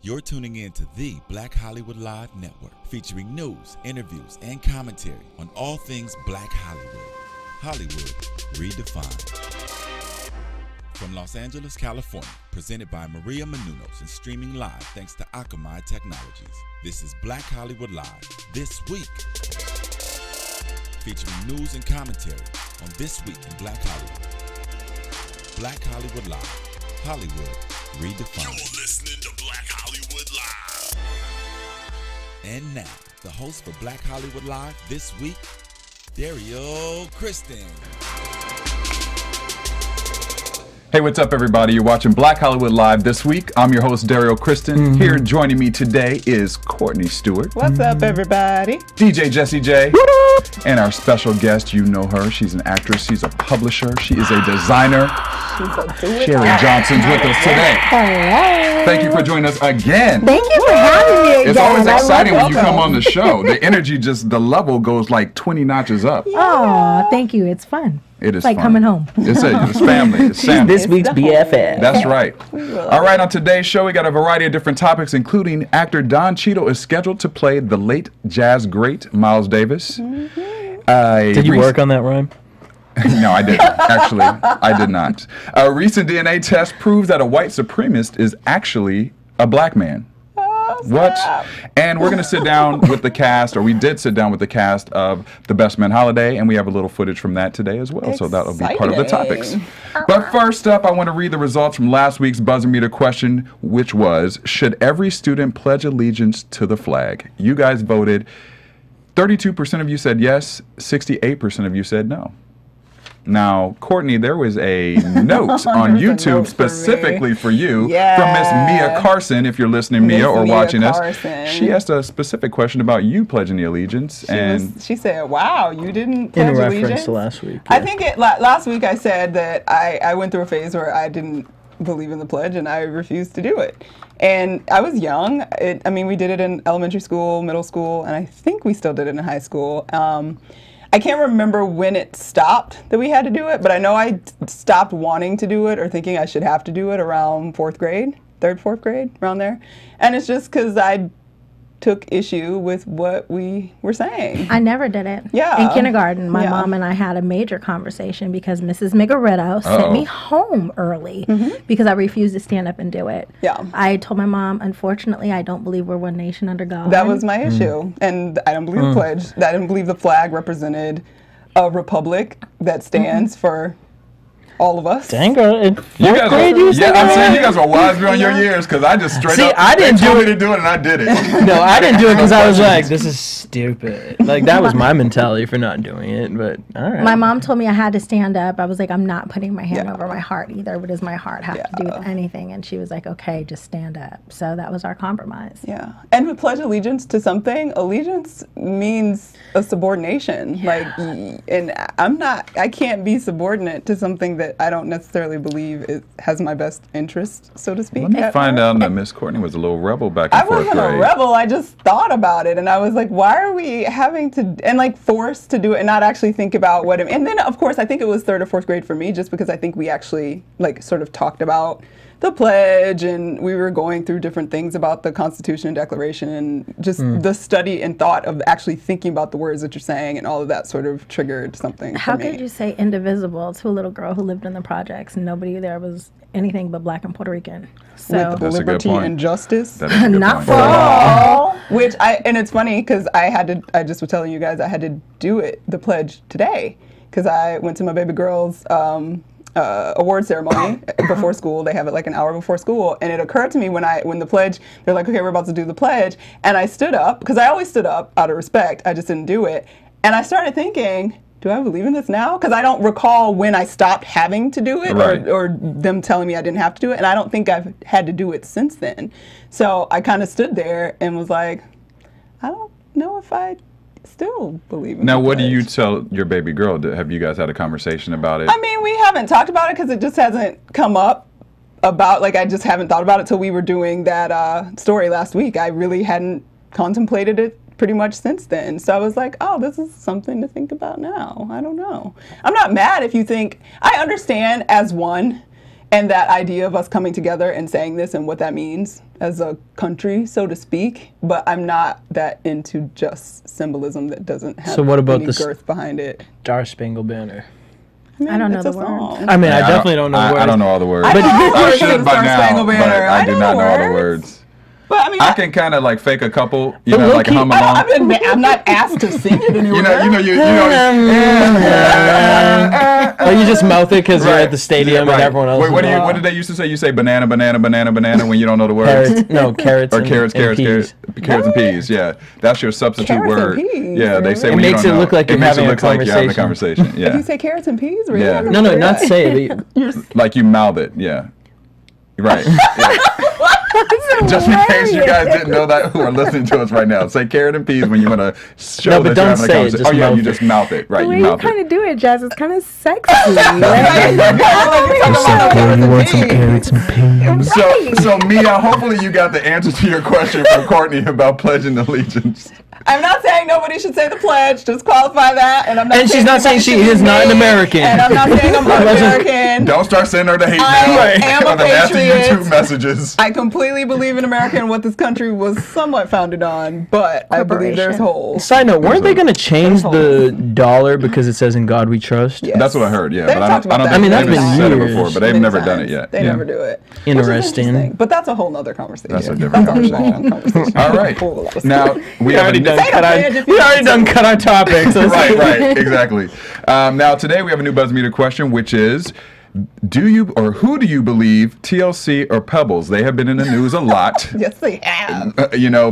You're tuning in to the Black Hollywood Live Network, featuring news, interviews, and commentary on all things Black Hollywood. Hollywood redefined. From Los Angeles, California, presented by Maria Menounos and streaming live thanks to Akamai Technologies. This is Black Hollywood Live, This Week. Featuring news and commentary on This Week in Black Hollywood. Black Hollywood Live, Hollywood redefined. You're listening to Black Hollywood Live. And now, the host for Black Hollywood Live This Week, Dario Kristen. Hey, what's up, everybody? You're watching Black Hollywood Live This Week. I'm your host, Dario Kristen. Here joining me today is Courtney Stewart. What's up, everybody? DJ Jessie J. And our special guest, you know her. She's an actress. She's a publisher. She is a designer. Sherry Johnson's with us today. Hello. Thank you for joining us again. Thank you for having me again. It's always exciting when you come on the show. The energy, the level goes like 20 notches up. Oh, thank you. It's fun. It is like fun. Coming home. It's family. It's family. This week's BFF. That's right. All right, on today's show, we got a variety of different topics, including actor Don Cheadle is scheduled to play the late jazz great Miles Davis. Did you work on that rhyme? No, I didn't. Actually, I did not. A recent DNA test proves that a white supremacist is actually a black man. What? And we're going to sit down with the cast, or we did sit down with the cast of The Best Man Holiday, and we have a little footage from that today as well, so that'll be part of the topics. But first up, I want to read the results from last week's buzzer meter question, which was, should every student pledge allegiance to the flag? You guys voted. 32% of you said yes, 68% of you said no. Now, Courtney, there was a note on YouTube specifically for you from Miss Mia Carson, if you're listening, Mia, or watching us. She asked a specific question about you pledging the allegiance. She said, wow, you didn't pledge allegiance? In reference to last week. I think last week I said that I went through a phase where I didn't believe in the pledge and I refused to do it. And I was young. I mean, we did it in elementary school, middle school, and I think we still did it in high school. I can't remember when it stopped that we had to do it, but I know I stopped wanting to do it or thinking I should have to do it around fourth grade, fourth grade, around there. And it's just because I took issue with what we were saying. I never did it. Yeah. In kindergarten, my mom and I had a major conversation because Mrs. Migaretto sent me home early because I refused to stand up and do it. Yeah. I told my mom, unfortunately, I don't believe we're one nation under God. That was my issue. And I don't believe the pledge. I didn't believe the flag represented a republic that stands for all of us. Dang, girl. I'm saying you guys were wise beyond your years, because I just straight up I didn't told me to do it and I did it. No, I didn't do it because I was like, this is stupid. Like, that was my mentality for not doing it, but all right. My mom told me I had to stand up. I was like, I'm not putting my hand over my heart either. What does my heart have to do with anything? And she was like, okay, just stand up. So that was our compromise. Yeah. And with pledge allegiance to something, allegiance means a subordination. Like, and I can't be subordinate to something that I don't necessarily believe it has my best interest, so to speak. Let me find out that Miss Courtney was a little rebel back in fourth grade. I wasn't a rebel. I just thought about it, and I was like, why are we having to, and like forced to do it and not actually think about what it, and then of course I think it was third or fourth grade for me, just because I think we actually like sort of talked about the pledge, and we were going through different things about the Constitution and Declaration, and just the study and thought of actually thinking about the words that you're saying, and all of that sort of triggered something How for me. could you say indivisible to a little girl who lived in the projects and nobody there was anything but black and Puerto Rican? So With liberty and justice. Not for all. Which and it's funny because I just was telling you guys I had to do the pledge today, because I went to my baby girl's award ceremony before school. They have it like an hour before school, and it occurred to me when the pledge, they're like, okay, we're about to do the pledge, and I stood up, because I always stood up out of respect, I just didn't do it, and I started thinking, do I believe in this now? Because I don't recall when I stopped having to do it, or them telling me I didn't have to do it, and I don't think I've had to do it since then. So I kind of stood there and was like, I don't know if I still believe in Now, what pledge. do you tell your baby girl? Have you guys had a conversation about it? I mean, we haven't talked about it because it just hasn't come up about, like, I just haven't thought about it till we were doing that story last week. I really hadn't contemplated it pretty much since then. So I was like, oh, this is something to think about now. I don't know. I'm not mad if you think, I understand as one, And that idea of us coming together and saying this and what that means as a country, so to speak. But I'm not that into just symbolism that doesn't have any girth behind it. Star Spangled Banner? I don't know the words. I mean, I definitely don't know the words. I don't know all the words. I should by now, but I do not know all the words. But I mean, I can kind of like fake a couple, you know, like hum along. I'm not asked to sing it anywhere. Oh, you just mouth it because you're at the stadium and everyone else. Wait, what did they used to say? You say banana, banana, banana, banana when you don't know the words. Carrots. Or carrots and peas. Yeah, that's your substitute word. Yeah, they say it makes it look like you're having a conversation. Yeah. Did you say carrots and peas? Really? Yeah. No, not say it. Like you mouth it. Yeah. Right. Yeah. Just in case you guys didn't know that who are listening to us right now, say carrot and peas when you want to show that you're having a conversation. Oh yeah, you just mouth it, right? The way you mouth you kind of do it, Jazz, it's kind of sexy. You want some carrots and peas? So Mia, hopefully you got the answer to your question from Courtney about pledging allegiance. I'm not saying nobody should say the pledge. Just qualify that. And she's not saying she is not an American. And I'm not saying I'm un-American. Don't start sending her the hate mail. I am a patriot. YouTube messages. I completely believe in America and what this country was somewhat founded on, but I believe there's holes. Side note, weren't they going to change the dollar because it says "In God We Trust"? Yes. That's what I heard. Yeah, but I don't think that's been said it before, but they've never done it yet. They never do it. Interesting. But that's a whole nother conversation. That's a different conversation. All right. Now we already done cut our topics. right, exactly. Now today we have a new Buzzmeter question, which is, who do you believe, TLC or Pebbles? They have been in the news a lot. Yes, they have.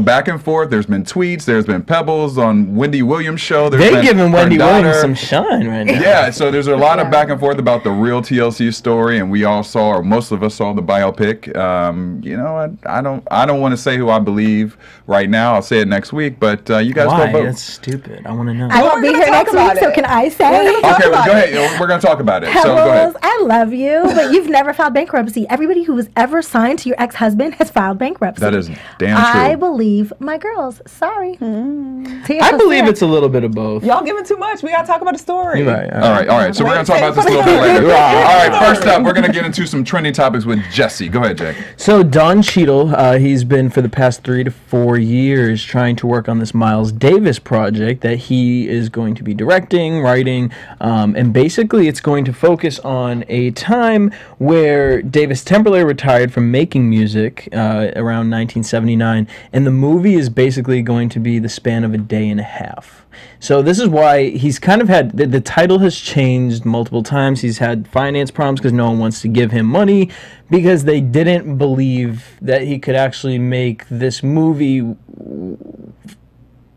Back and forth. There's been tweets. There's been Pebbles on Wendy Williams' show. They're giving Wendy Williams some shine right now. Yeah, so there's a lot of back and forth about the real TLC story, and we all saw, or most of us saw, the biopic. I don't want to say who I believe right now. I'll say it next week, but you guys go vote. That's stupid. I want to know. I won't be here next week, so can I say? Okay, well, go ahead. We're going to talk about it. Pebbles, so go ahead. I love you, but you've never filed bankruptcy. Everybody who was ever signed to your ex-husband has filed bankruptcy. That is damn true. I believe my girls. Sorry. I believe it's a little bit of both. Y'all giving too much. We got to talk about the story. You're right. All right. So we're going to talk about this a little bit later. All right, first up, we're going to get into some trending topics with Jesse. Go ahead, Jake. So Don Cheadle, he's been for the past 3 to 4 years trying to work on this Miles Davis project that he is going to be directing, writing, and basically it's going to focus on a time where Davis temporarily retired from making music around 1979, and the movie is basically going to be the span of a day and a half. So this is why he's kind of had, the title has changed multiple times. He's had finance problems because no one wants to give him money because they didn't believe that he could actually make this movie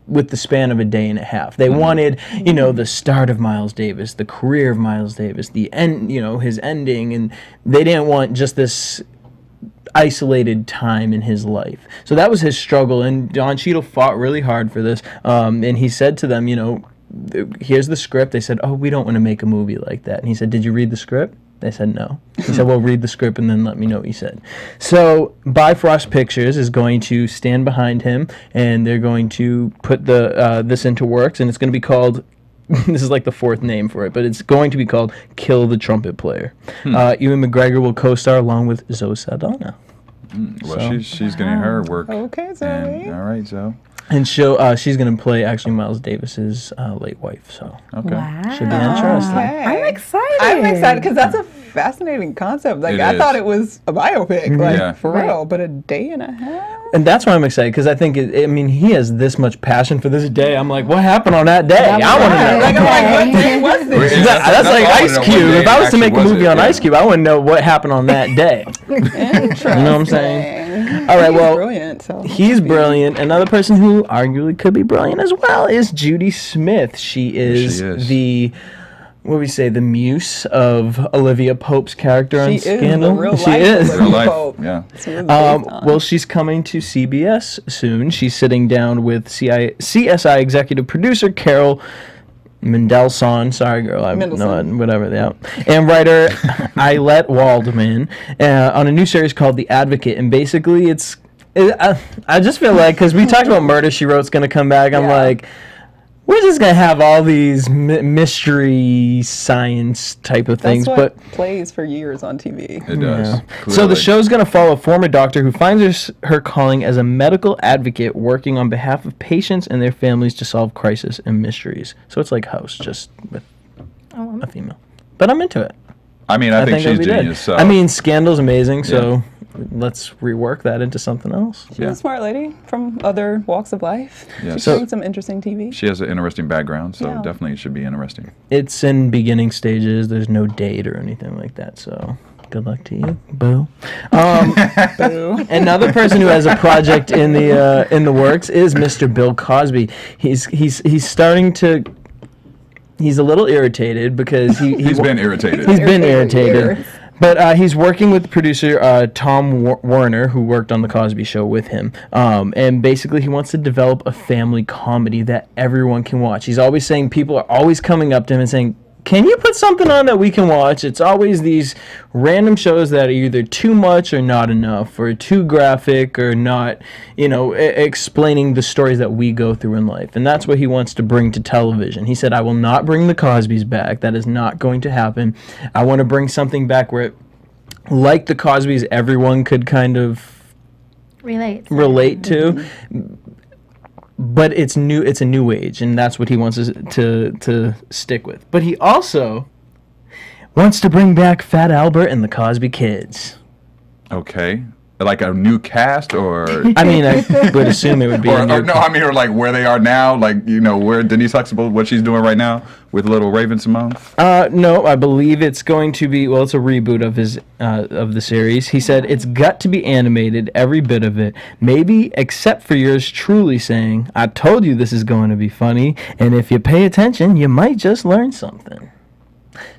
with the span of a day and a half. They wanted, the start of Miles Davis, the career of Miles Davis, the end, his ending, and they didn't want just this isolated time in his life. So that was his struggle, and Don Cheadle fought really hard for this, and he said to them, here's the script. They said, oh, we don't want to make a movie like that. And he said, did you read the script? They said no. He said, well, read the script and then let me know what you said. So Bifrost Pictures is going to stand behind him, and they're going to put this into works, and it's going to be called, this is like the fourth name for it, but it's going to be called Kill the Trumpet Player. Ewan McGregor will co-star along with Zoe Saldana. Well, she's getting her work. Okay, Zoe. All right, Zoe. And she's going to play actually Miles Davis's late wife. So okay, should be interesting. Okay. I'm excited. I'm excited because that's a fascinating concept. Like I thought it was a biopic, for real, but a day and a half. And that's why I'm excited because I think he has this much passion for this day. I'm like, what happened on that day? I want to know. Like, I'm like, what day was this? That's like Ice Cube. If I was to make a movie on Ice Cube, I want to know what happened on that day. Interesting. You know what I'm saying? All right, he's brilliant. So he's brilliant. Another person who arguably could be brilliant as well is Judy Smith. She is the the muse of Olivia Pope's character on Scandal. She is real life. Pope. Yeah. Well, she's coming to CBS soon. She's sitting down with CSI executive producer Carol Mendelsohn, sorry girl, whatever, and writer Eilette Waldman on a new series called The Advocate, and basically I just feel like, because we talked about Murder, She Wrote's going to come back, I'm like, we're just gonna have all these mystery science type of things. That's what But plays for years on TV. It does. so Clearly. the show's gonna follow a former doctor who finds her calling as a medical advocate, working on behalf of patients and their families to solve crisis and mysteries. So it's like House, just with a female. But I'm into it. I mean, I think it'll she's be good. genius. So. I mean, Scandal's amazing, so let's rework that into something else. She's a smart lady from other walks of life. Yeah, She's so- doing some interesting TV. She has an interesting background, so Yeah. definitely it should be interesting. It's in beginning stages. There's no date or anything like that, so good luck to you, boo. Boo. Another person who has a project in the works is Mr. Bill Cosby. He's starting to. He's a little irritated because He's been irritated. He's been Irritated. irritated. But he's working with producer Tom Warner, who worked on The Cosby Show with him. And basically, he wants to develop a family comedy that everyone can watch. He's always saying, people are always coming up to him and saying, can you put something on that we can watch? It's always these random shows that are either too much or not enough, or too graphic or not, explaining the stories that we go through in life. And that's what he wants to bring to television. He said, I will not bring the Cosbys back. That is not going to happen. I want to bring something back where, like the Cosbys, everyone could kind of relate to. But it's new. It's a new age, and that's what he wants us to stick with. But he also wants to bring back Fat Albert and the Cosby Kids. Okay. Like a new cast, or I mean, I would assume it would be. or like where they are now, like where Denise Huxtable, what she's doing right now with little Raven Simone. No, I believe it's going to be. Well, it's a reboot of his of the series. He said it's got to be animated, every bit of it. Maybe except for yours truly saying, "I told you this is going to be funny, and if you pay attention, you might just learn something."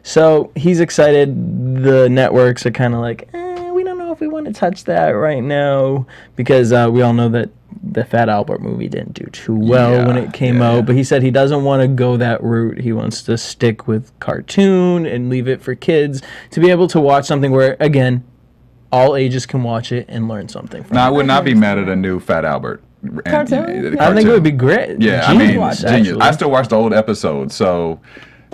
So he's excited. The networks are kind of like, we don't know if we want to touch that right now, because we all know that the Fat Albert movie didn't do too well when it came out. But he said he doesn't want to go that route. He wants to stick with cartoon and leave it for kids to be able to watch something where, again, all ages can watch it and learn something from it. Now, I would not be mad at a new Fat Albert Cartoon? I think it would be great. Yeah, Genius, genius. actually. I still watch the old episodes, so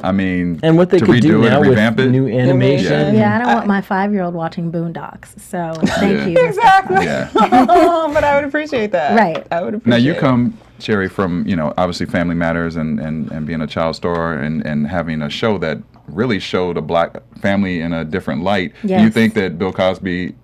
I mean, And what they to could do redo it now and with revamp it. new animation. Yeah, I don't want my 5-year-old watching Boondocks. So thank you. Mr. Exactly. Yeah. But I would appreciate that. Right. I would appreciate Now you it. come, Sherry, from obviously Family Matters and being a child star and having a show that really showed a black family in a different light. Do you Yes. think that Bill Cosby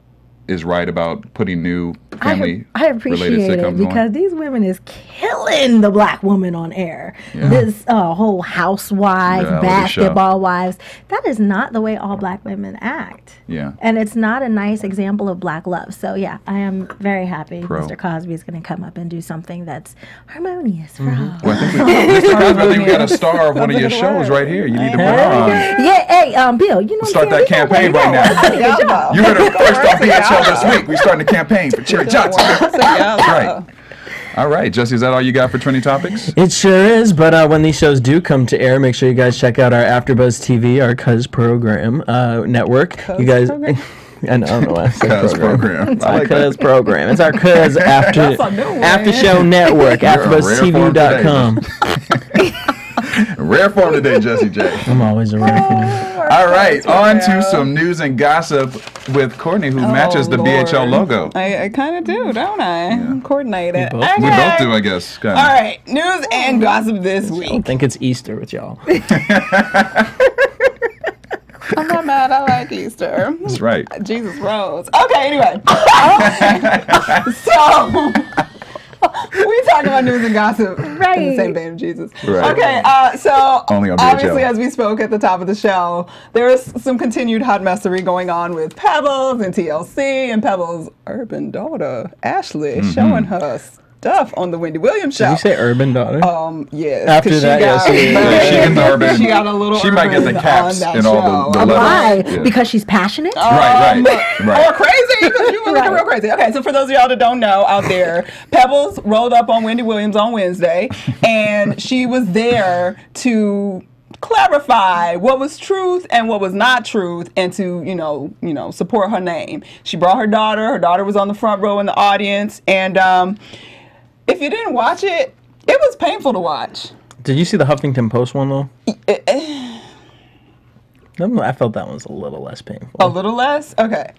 is right about putting new family I related appreciate it sitcoms because on? these women is killing the black woman on air. Yeah. This whole housewives, Reality basketball wives, that is not the way all black women act. Yeah. And it's not a nice example of black love. So yeah, I am very happy Pro. Mr. Cosby is going to come up and do something that's harmonious for all. Well, I think Mr. Cosby, I think we got a star of one of your Sounds like a shows word. right here. You need to put on. Yeah, hey, Bill, you know Start what I'm that saying? campaign right now. Yeah, though. You heard it first on Yeah. BHL this week. We starting the campaign for Cherry Johnson. That's right. All right, Jesse, is that all you got for trending topics? It sure is, but when these shows do come to air, make sure you guys check out our AfterBuzz TV, our Cuz program network. You guys, program? I don't know why I said Cuz program. It's I our like that. Cuz program. It's our Cuz after a new one. after show network. You're a rare form today, AfterBuzzTV.com. Rare form today, Jesse J. I'm always a rare fan. All right, on to some news and gossip with Courtney, who matches the BHL logo. I kind of do, don't I? I'm coordinated. We both We both do, I guess. Kinda. All right, news and gossip this I week. think it's Easter with y'all. I'm not mad. I like Easter. That's right. Jesus rose. Okay, anyway. So, we talking about news and gossip in the Right. same vein of Jesus. Right. Okay, so Only on BHL. obviously, as we spoke at the top of the show, there is some continued hot messery going on with Pebbles and TLC, and Pebbles' urban daughter, Ashley, showing her stuff on the Wendy Williams show. Did you say urban daughter? Yes. After 'cause that, yes, got, she- Yeah, she gets the urban. She got a little She might get the urban caps on that and all the show. Why? letters. Yeah. Because she's passionate? Right. Or crazy, because you were looking real crazy. Okay, so for those of y'all that don't know out there, Pebbles rolled up on Wendy Williams on Wednesday, and she was there to clarify what was truth and what was not truth, and to support her name. She brought her daughter. Her daughter was on the front row in the audience, and if you didn't watch it, it was painful to watch. Did you see the Huffington Post one though? I felt that one was a little less painful. A little less? Okay.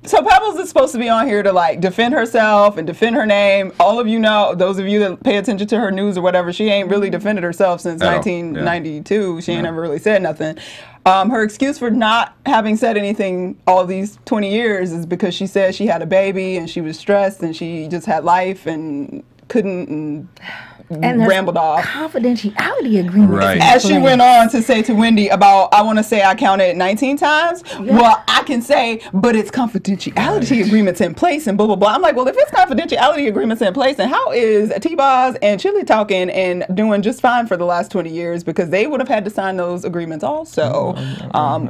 So Pebbles is supposed to be on here to like defend herself and defend her name. All of you know, those of you that pay attention to her news or whatever, she ain't really defended herself since 1992. She ain't ever really said nothing. Her excuse for not having said anything all these 20 years is because she said she had a baby and she was stressed and she just had life and couldn't and rambled off. Confidentiality agreement. Right. As she went on to say to Wendy about, I want to say I counted 19 times. Yeah. Well, I can say, but it's confidentiality agreements in place and blah, blah, blah. I'm like, well, if it's confidentiality agreements in place, then how is T-Boz and Chili talking and doing just fine for the last 20 years? Because they would have had to sign those agreements also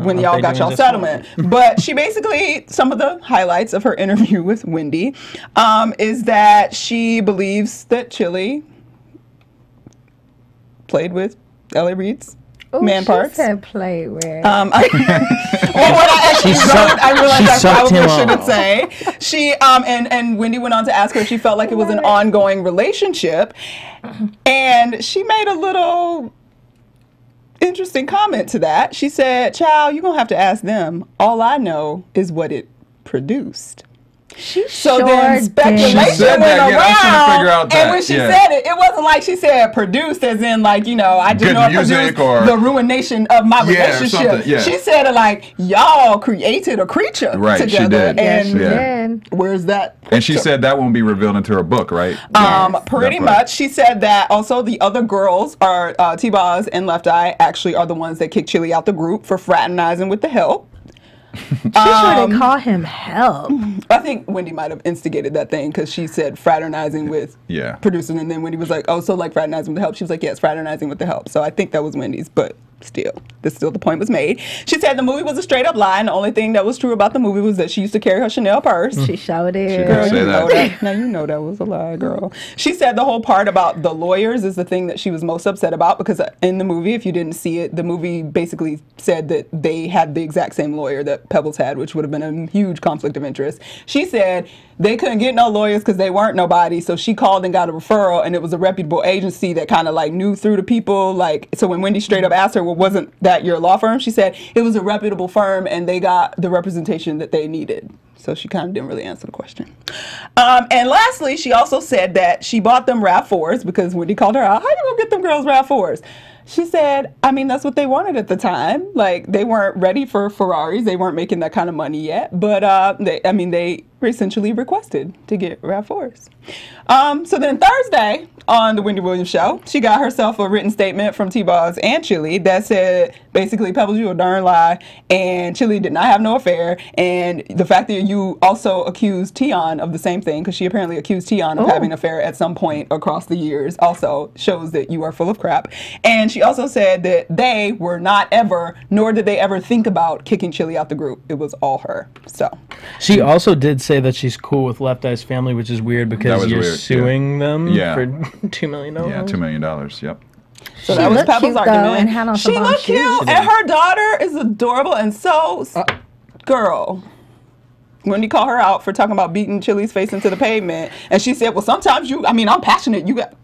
when y'all got y'all settlement. But she basically, some of the highlights of her interview with Wendy is that she believes that Chili played with L.A. Reid's man parts. She said played with. Well, what I actually wrote, I realized I probably shouldn't say. She and Wendy went on to ask her if she felt like it was an ongoing relationship, and she made a little interesting comment to that. She said, "Child, you're gonna have to ask them. All I know is what it produced." So then speculation went around, and when she said it, it wasn't like she said produced as in like, you know, I just know it produced the ruination of my relationship. She said it like, y'all created a creature together. She did. And where's that? And she said that won't be revealed into her book, right? Pretty much. She said that also the other girls are T-Boz and Left Eye actually are the ones that kicked Chili out the group for fraternizing with the help. She shouldn't call him help. I think Wendy might have instigated that thing because she said fraternizing with producers, and then Wendy was like, "Oh, so like fraternizing with the help?" She was like, "Yes, fraternizing with the help." So I think that was Wendy's, but still the point was made. She said the movie was a straight up lie, and the only thing that was true about the movie was that she used to carry her Chanel purse. She showed it. Girl, you know that. Now you know that was a lie, girl. She said the whole part about the lawyers is the thing that she was most upset about because in the movie, if you didn't see it, the movie basically said that they had the exact same lawyer that Pebbles had, which would have been a huge conflict of interest. She said they couldn't get no lawyers because they weren't nobody, so she called and got a referral, and it was a reputable agency that kind of like knew through the people. Like, so when Wendy straight up asked her, well, wasn't that your law firm? She said it was a reputable firm and they got the representation that they needed. So she kind of didn't really answer the question. And lastly, she also said that she bought them RAV4s because Wendy called her out. How you gonna get them girls RAV4s? She said, I mean, that's what they wanted at the time. Like, they weren't ready for Ferraris. They weren't making that kind of money yet. But, they essentially requested to get RAV4s. So then Thursday on the Wendy Williams show, she got herself a written statement from T-Boz and Chili that said, basically, Pebbles, you a darn lie, and Chili did not have no affair. And the fact that you also accused Tion of the same thing, because she apparently accused Tion of having an affair at some point across the years, also shows that you are full of crap. And she also said that they were not ever, nor did they ever think about kicking Chili out the group. It was all her. So she also did say that she's cool with Left Eye's family, which is weird because you're suing them for $2 million. Yeah, $2 million. Yep. So that was Pebbles' argument. She looked cute, and her daughter is adorable, and so girl. Wendy called her out for talking about beating Chili's face into the pavement, and she said, well, sometimes I'm passionate. You got.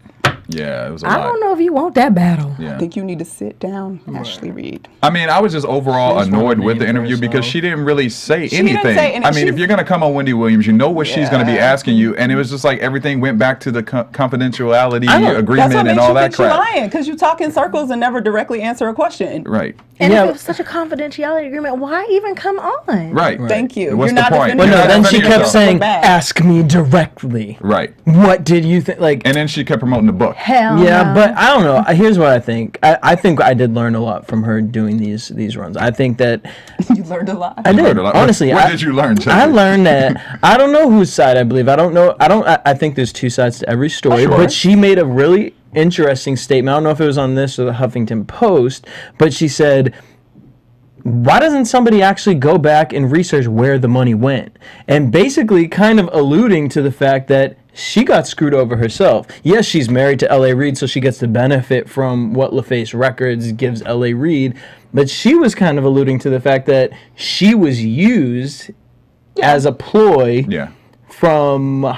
Yeah, it was a lot. I don't know if you want that battle. Yeah. I think you need to sit down, Ashley Reid. I mean, I was just overall annoyed with the interview because she didn't really say anything. I mean, if you're going to come on Wendy Williams, you know what she's going to be asking you, and it was just like everything went back to the confidentiality agreement and all that crap. You're lying because you talk in circles and never directly answer a question. Right. And if it was such a confidentiality agreement, why even come on? Right. Thank you. What's you're the point? Well, no, then she kept saying, ask me directly. Right. What did you think? Like, and then she kept promoting the book. Hell yeah, but I don't know. Here's what I think. I think I did learn a lot from her doing these runs. I think that you learned a lot. I did. Honestly, what did you learn? I learned that I don't know whose side I believe. I don't know. I think there's two sides to every story. Sure. But she made a really interesting statement. I don't know if it was on this or the Huffington Post, but she said, why doesn't somebody actually go back and research where the money went? And basically kind of alluding to the fact that she got screwed over herself. Yes, she's married to L.A. Reid, so she gets to benefit from what LaFace Records gives L.A. Reid, but she was kind of alluding to the fact that she was used as a ploy from the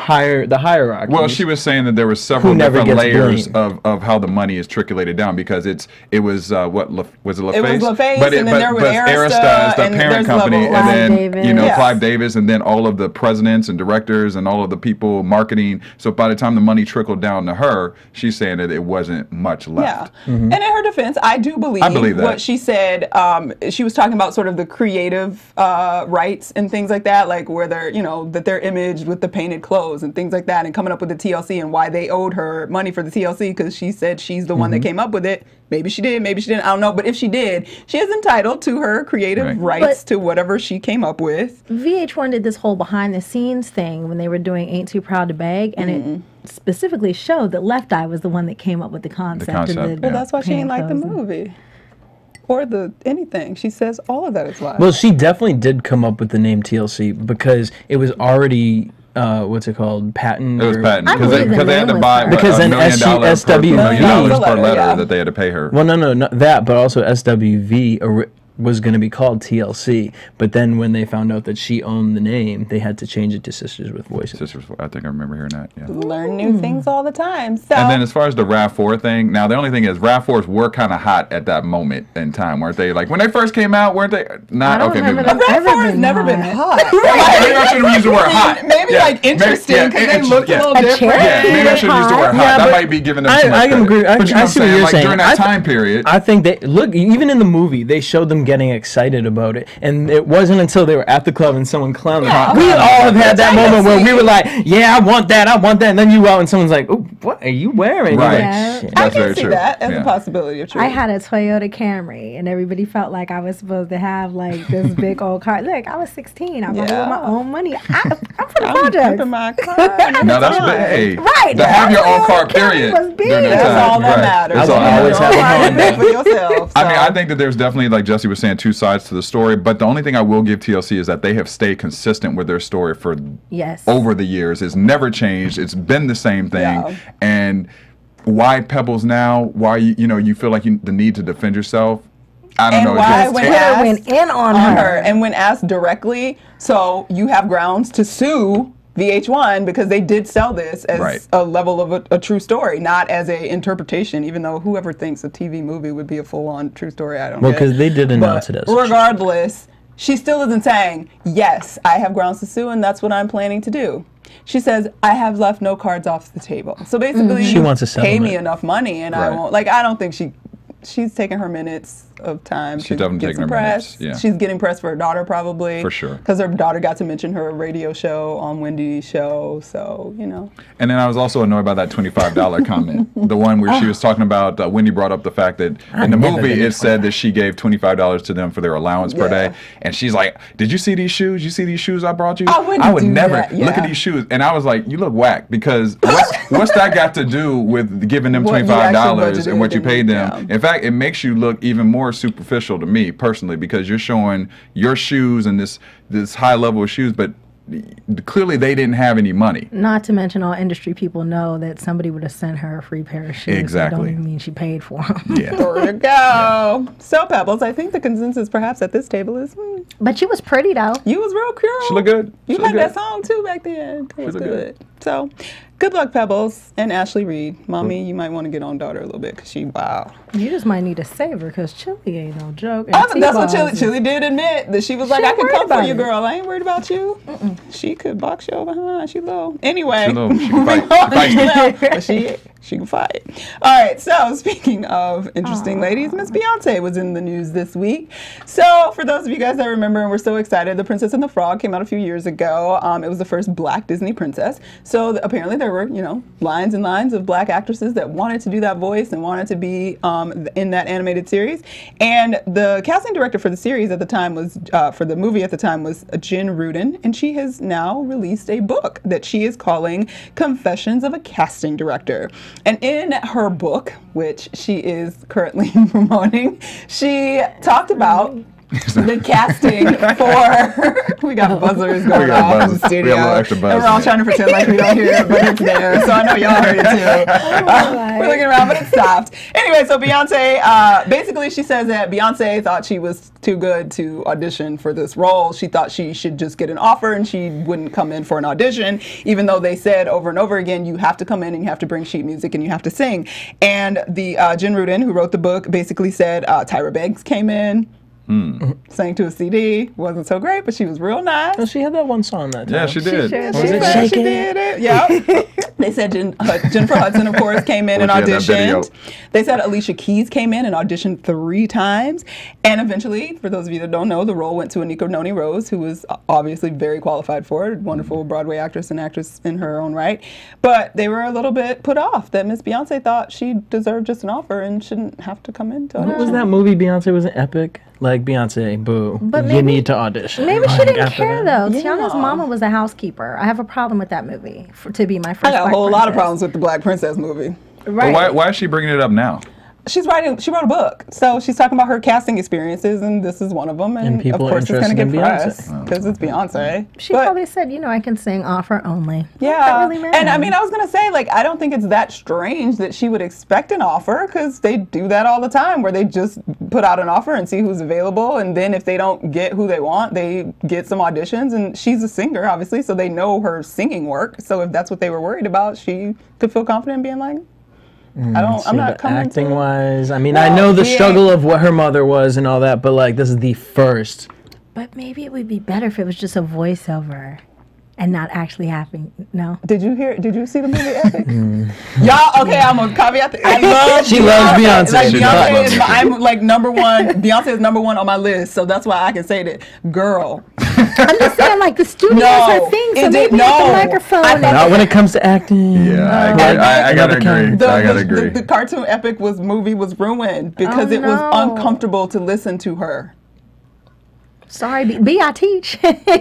hierarchy. Well, she was saying that there were several different layers of how the money is trickulated down, because it was was it LaFace? It was LaFace, but and then there was Arista as the and parent there's company, level- and then Davis. Clive Davis, and then all of the presidents and directors and all of the people marketing. So by the time the money trickled down to her, she's saying that it wasn't much left. Yeah. And in her defense, I do believe that. what she said. She was talking about sort of the creative rights and things like that, like where they're, that they're imaged with the painted clothes and things like that, and coming up with the TLC and why they owed her money for the TLC, because she said she's the one that came up with it. Maybe she did, maybe she didn't, I don't know. But if she did, she is entitled to her creative rights to whatever she came up with. VH1 did this whole behind the scenes thing when they were doing Ain't Too Proud to Beg, and it specifically showed that Left Eye was the one that came up with the concept. Well, that's why she didn't like the movie. Or anything. She says all of that is lies. Well, she definitely did come up with the name TLC because it was already what's it called? Patent. It was patent I because believe they the had to name buy was Because $1 then million SWV per letter yeah. that they had to pay her. Well, no, not that, but also SWV was going to be called TLC. But then when they found out that she owned the name, they had to change it to Sisters with Voices. I think I remember hearing that. Yeah. Learn new things all the time. So. And then as far as the RAV4 thing, now the only thing is RAV4s were kind of hot at that moment in time, weren't they? Like when they first came out, weren't they? Not I don't okay. remember Maybe, them RAV4 has never been hot. maybe I should have used the word hot. Maybe like interesting because they looked a little different. Yeah, maybe I should have used the word hot. Yeah, That but might be giving them too much I can credit. agree. But you know I what I'm see what saying? you're Like saying. during that time period. I think even in the movie, they showed them getting excited about it, and it wasn't until they were at the club and someone clowned them. We all have had that moment where we were like, "Yeah, I want that," and then you go out and someone's like, "Oh, what are you wearing?" Right. Yeah. Shit. I That's very can see true. that as Yeah. a possibility of truth. I had a Toyota Camry, and everybody felt like I was supposed to have like this big old car. Look, I was 16. I bought it with my own money. I'm from the project. pimping my car. No, that's big. Right. To have your own car, Camry period. was big. during that That's time. all that Right. matters. That's I all will that always matters. have a Honda. for yourself. I mean, so. I think that there's definitely, like Jesse was saying, two sides to the story. But the only thing I will give TLC is that they have stayed consistent with their story for Yes. over the years. It's never changed. It's been the same thing. Yeah. And why Pebbles now? Why you feel like the need to defend yourself? I don't And know. why It's when just- asked went in on her. and when asked directly, so you have grounds to sue VH1 because they did sell this as Right. a level of a true story, not as a interpretation. Even though whoever thinks a TV movie would be a full-on true story, I don't. Well, get. because they did announce But it as regardless, she still isn't saying yes. I have grounds to sue, and that's what I'm planning to do. She says, I have left no cards off the table. So basically, She wants a pay me settlement. enough money, and I Right. won't. Like, I don't think she's taking her minutes of time She's to definitely get taking some her press. minutes, yeah. She's getting press for her daughter probably. For sure. Because her daughter got to mention her radio show on Wendy's show, so, And then I was also annoyed by that $25 comment. The one where she was talking about, Wendy brought up the fact that in the never movie been it said that she gave $25 to them for their allowance per Yeah. day. And she's like, did you see these shoes? You see these shoes I brought you? I wouldn't would do never. that, Look at yeah. these shoes. And I was like, you look whack because what's that got to do with giving them What you $25 actually and what you budgeted, paid them? yeah. In fact, it makes you look even more superficial to me personally because you're showing your shoes and this high level of shoes, but clearly they didn't have any money. Not to mention, all industry people know that somebody would have sent her a free pair of shoes. Exactly. So it don't even mean she paid for them. Yeah. there you go. So, Pebbles, I think the consensus perhaps at this table is, But she was pretty though. you was real cute. She look good. You She look had that good. song too back then. It was look good. good. So, good luck, Pebbles and Ashley Reed. Mommy, you might want to get on daughter a little bit because wow. You just might need to save her because Chili ain't no joke. and That's what T-Boz Chili did admit that she was like, She I ain't can worried come for about you, it. girl. I ain't worried about you. She could box you over behind. She low. Anyway, She low. She can fight. She fights. but she can fight. All right. So speaking of interesting ladies, Miss Beyonce was in the news this week. So for those of you guys that remember, and we're so excited, The Princess and the Frog came out a few years ago. It was the first Black Disney princess. So apparently there were lines and lines of Black actresses that wanted to do that voice and wanted to be in that animated series. And the casting director for the series at the time was for the movie at the time was Jen Rudin, and she has now released a book that she is calling Confessions of a Casting Director. And in her book, which she is currently promoting, she talked about the casting for we got buzzers going off in the studio. We got a little extra buzz. And we're all trying to pretend like we don't hear it, but it's there. So I know y'all heard it too. We're looking around, but it stopped. Anyway, so Beyonce, basically she says that Beyonce thought she was too good to audition for this role. She thought she should just get an offer and she wouldn't come in for an audition, even though they said over and over again, you have to come in and you have to bring sheet music and you have to sing. And the Jen Rudin, who wrote the book, basically said Tyra Banks came in, sang to a CD, wasn't so great, but she was real nice. Well, she had that one song that time. Yeah, she did. She did it. Yeah. They said Jennifer Hudson, of course, came in and auditioned. They said Alicia Keys came in and auditioned 3 times. And eventually, for those of you that don't know, the role went to Anika Noni Rose, who was obviously very qualified for it, wonderful Broadway actress and actress in her own right. But they were a little bit put off that Miss Beyonce thought she deserved just an offer and shouldn't have to come in to audition. What was that movie Beyonce was an epic? Like, Beyonce, boo, But you need to audition. Maybe she Like, didn't after care, that. though. Tiana's mama was a housekeeper. I have a problem with that movie, to be my first I got a Black whole lot of princess. problems with the Black Princess movie. Right. But why is she bringing it up now? She wrote a book, so she's talking about her casting experiences, and this is one of them. And of people are course, it's going to interested get in press because it's Beyonce. She But, probably said, I can sing offer only. yeah, That really and I matters. mean, I was going to say, like, I don't think it's that strange that she would expect an offer because they do that all the time, where they just put out an offer and see who's available, and then if they don't get who they want, they get some auditions. And she's a singer, obviously, so they know her singing work. So if that's what they were worried about, she could feel confident in being like, I'm not coming acting to wise. I mean, No, I know the she struggle of what her mother was and all that, but like this is the first. But maybe it would be better if it was just a voiceover and not actually happening. No. Did you see the movie Epic? Y'all, okay, I'm gonna caveat that. I love She loves Beyonce. Like, She Beyonce loves is I'm like number one. Beyonce is number one on my list, so that's why I can say that. Girl, I'm just saying, like, the studio No, has her thing, so it maybe did- it's the no. microphone. I thought Not when it comes to acting. Yeah, I gotta agree. the, I gotta the, agree. the cartoon Epic movie was ruined because Oh, it was no. uncomfortable to listen to her. Sorry, B, I teach.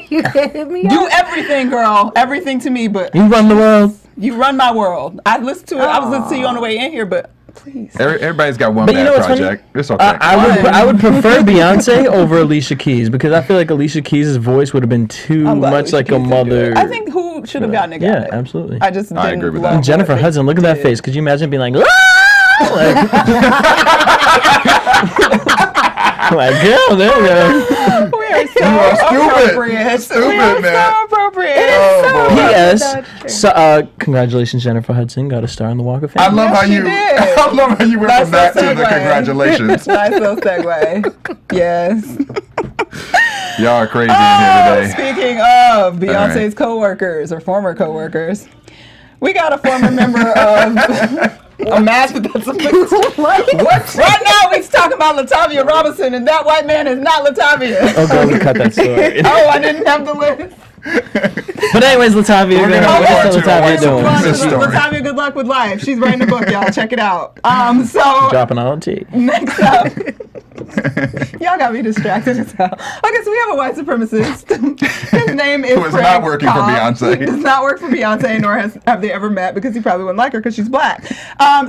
You can hit me Do up. everything, girl, everything to me, but You run the world. you run my world. I listened to it. I was listening to you on the way in here, but please. Everybody's got one But you bad know what's project. funny? It's okay. I would prefer Beyonce over Alicia Keys because I feel like Alicia Keys' voice would have been too I'm glad much Alicia like Keys a didn't do mother. it. I think who should have gotten it. got Yeah, it. absolutely. I just I didn't agree with love that. what Jennifer they Hudson, look at that did. face. Could you imagine being like, "Ah!" like, girl, there you go. We are so You are stupid. appropriate. Stupid, we are man. so appropriate. Oh, boy. P.S. So, congratulations, Jennifer Hudson got a star on the Walk of Fame. I love Yes, how she you. did. I love how you went Nice from that to little the segue. congratulations. Nice little segue. Yes. Y'all are crazy in here today. Speaking of Beyonce's co-workers or former co-workers, we got a former member of. Imagine that's a what? Right now we're talking about Latavia Robinson, and that white man is not Latavia. Oh, girl, we cut that story. Oh, I didn't have the list. But anyways, Latavia, We're gonna what's go to Latavia a doing? white supremacist story. Latavia, good luck with life. She's writing a book, y'all. Check it out. So Dropping all the tea. next up, y'all got me distracted as hell. Okay, so we have a white supremacist. His name is Who is Craig not working for Cobb. Beyonce. He does not work for Beyonce, nor have they ever met because he probably wouldn't like her because she's black.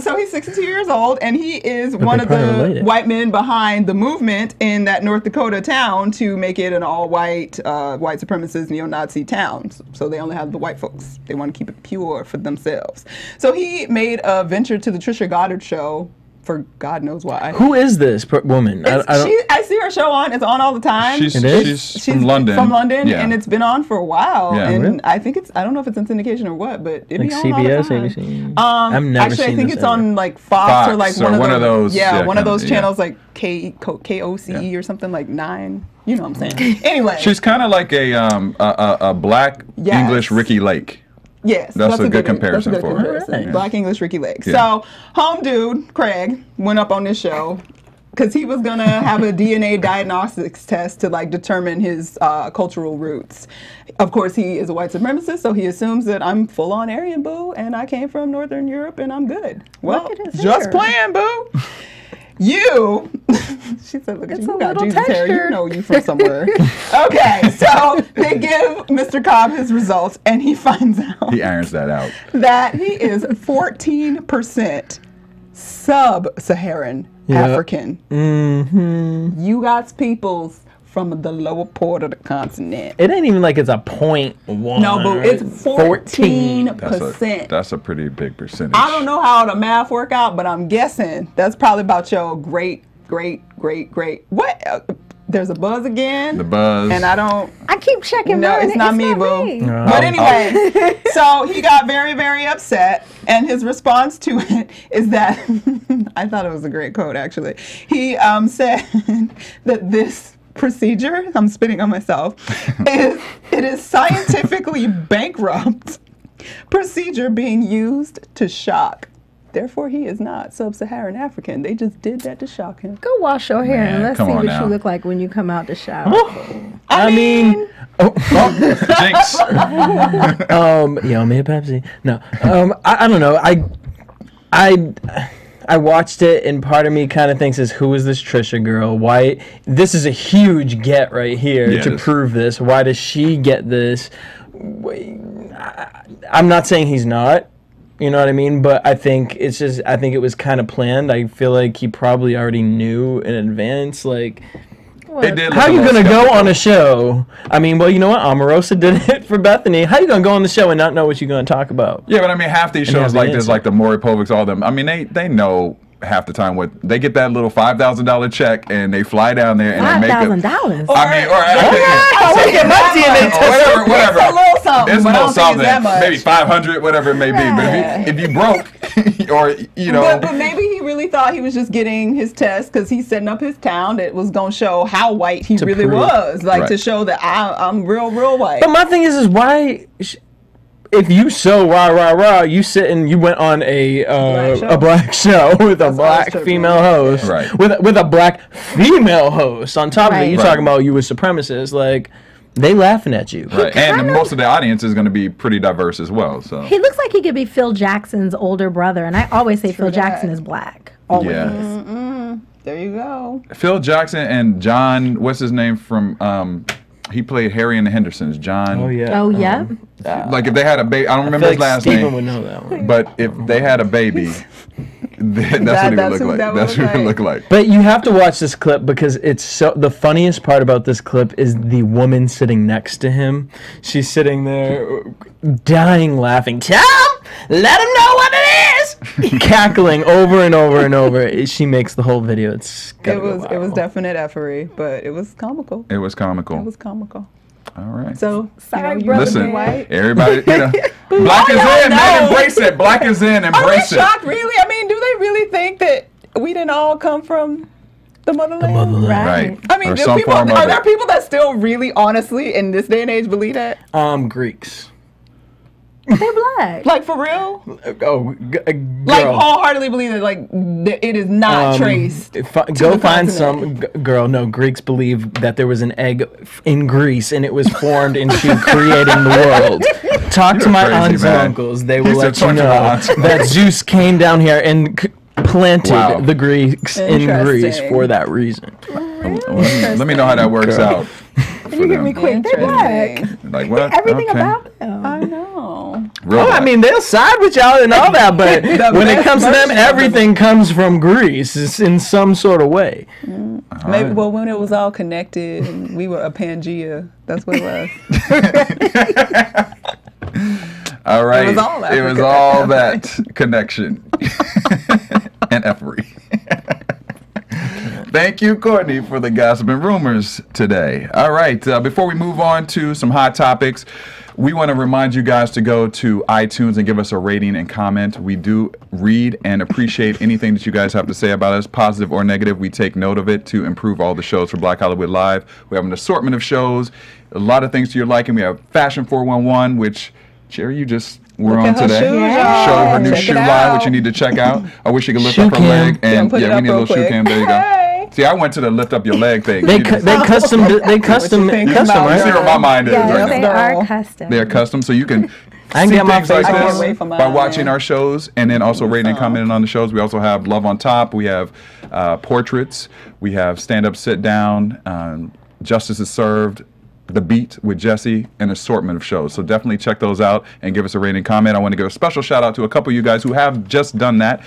So he's 62 years old, and he is one they of probably the related. white men behind the movement in that North Dakota town to make it an all-white, white supremacist neo-Nazi town. So they only have the white folks. They want to keep it pure for themselves. So he made a venture to the Trisha Goddard show for God knows why. Who is this woman? I don't, I see her show on. It's on all the time. She's, It is? she's from London. From London, Yeah. and it's been on for a while. Yeah. And Really? I think I don't know if it's in syndication or what, but it like be on all the CBS, time. ABC. I've never actually, I seen think this it's ever. on like Fox or like Fox or one of those. yeah, one of kinda, those yeah. channels like KOCE or something like 9. You know what I'm saying? Anyway, She's kind of like a black Yes. English Ricky Lake. yes, That's a good that's comparison for her. comparison. Alright. Black English Ricky Lake. Yeah. So, home dude Craig went up on this show because he was gonna have a DNA diagnostics test to like determine his cultural roots. Of course, he is a white supremacist, so he assumes that I'm full on Aryan, boo, and I came from Northern Europe and I'm good. Well, Look at his just hair. playing, boo. You, she said, look at It's you, a you got little Jesus hair, you textured. know you from somewhere. Okay, so they give Mr. Cobb his results and he finds out He irons that out. that he is 14% sub-Saharan Yeah. African. Mm-hmm. You got peoples from the lower part of the continent. It ain't even like it's a 0.1. No, but it's 14%. That's a pretty big percentage. I don't know how the math work out, but I'm guessing that's probably about your great. What? There's a buzz again. The buzz. And I keep checking. No, mine. it's not me, boo. No. But anyway, so he got very, very upset, and his response to it is that I thought it was a great quote. Actually, he said that this procedure, I'm spitting on myself, it is scientifically bankrupt procedure being used to shock. Therefore, he is not sub-Saharan African. They just did that to shock him. Go wash your hair and let's see what now. you look like when you come out the shower. I mean, Jinx. you owe me a Pepsi. No, I don't know. I watched it, and part of me kind of thinks who is this Trisha girl? Why? This is a huge get right here to prove this. Why does she get this? I'm not saying he's not. You know what I mean? But I think it was kind of planned. I feel like he probably already knew in advance. Like, how you going to go on a show? I mean, well, you know what? Omarosa did it for Bethany. How you going to go on the show and not know what you're going to talk about? Yeah, but I mean, half these shows like this, like the Maury Povics, all of them, I mean, they know half the time what they get that little $5,000 check and they fly down there and they make $5,000. I mean, whatever. It's a little something. It's a little something. That much. Maybe 500, whatever it may be. But if you broke, or you know, but maybe he really thought he was just getting his test because he's setting up his town that was gonna show how white he really was, like to show that I'm real white. But my thing is why? If you so rah, you sit and you went on a black show with a black female host, right? With a black female host on top of it, you talking about you a supremacist, like they laughing at you, right? And most of the audience is going to be pretty diverse as well. So he looks like he could be Phil Jackson's older brother, and I always say Phil Jackson is black. Always. Yeah. There you go. Phil Jackson and John, what's his name from? He played Harry and the Hendersons. John. Oh yeah. Like if they had a baby, I don't remember his last Steven name. would know that one. But if they had a baby, that's what he would look like. That's what he would look like. But you have to watch this clip because it's so. The funniest part about this clip is the woman sitting next to him. She's sitting there, dying laughing. Let him know what it is. Cackling over and over and over. She makes the whole video. It was definite effery, but it was comical. It was comical. All right. So sorry, listen, white. Everybody, black is in, man. Embrace it. Black is in. Embrace it. Are we shocked? Really? I mean, do they really think that we didn't all come from the motherland? Right. I mean, are there people that still really, honestly, in this day and age, believe that? Greeks. They're black. Like for real? Like wholeheartedly believe that it is not traced. Go find some girl. No, Greeks believe that there was an egg in Greece and it was formed into creating the world. Talk to my aunts and uncles. They will let you know that Zeus came down here and planted the Greeks in Greece for that reason. Let me know how that works out. You hear me quick. They're black. Like what? Everything about them. I know. I mean, they'll side with y'all and all that, but when it comes to them, everything comes from Greece in some sort of way. Maybe, well, when it was all connected and we were a Pangea, that's what it was. All right. It was all that connection and effery. Thank you, Courtney, for the gossip and rumors today. All right, before we move on to some hot topics, we want to remind you guys to go to iTunes and give us a rating and comment. We do read and appreciate anything that you guys have to say about us, positive or negative. We take note of it to improve all the shows for Black Hollywood Live. We have an assortment of shows, a lot of things to your liking. We have Fashion 411, which, Jerry, you just were on today. Show her new shoe line, which you need to check out. I wish you could lift up her leg. And we need a little shoe cam. There you go. See, I went to the lift up your leg thing. They custom, right? You see where my mind is right they now. are custom. They are custom, so you can I see get my things like face this by watching our shows and then also rating and commenting on the shows. We also have Love on Top. We have portraits. We have Stand Up, Sit Down. Justice is Served. The Beat with Jesse, an assortment of shows. So definitely check those out and give us a rating and comment. I want to give a special shout out to a couple of you guys who have just done that.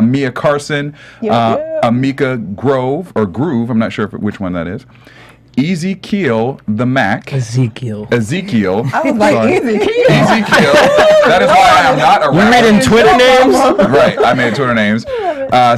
Mia Carson, Amika Groove, I'm not sure which one that is. Ezekiel the Mac. Ezekiel. I was like, Ezekiel. That is why I am not around. You made in Twitter names? Right, I made Twitter names.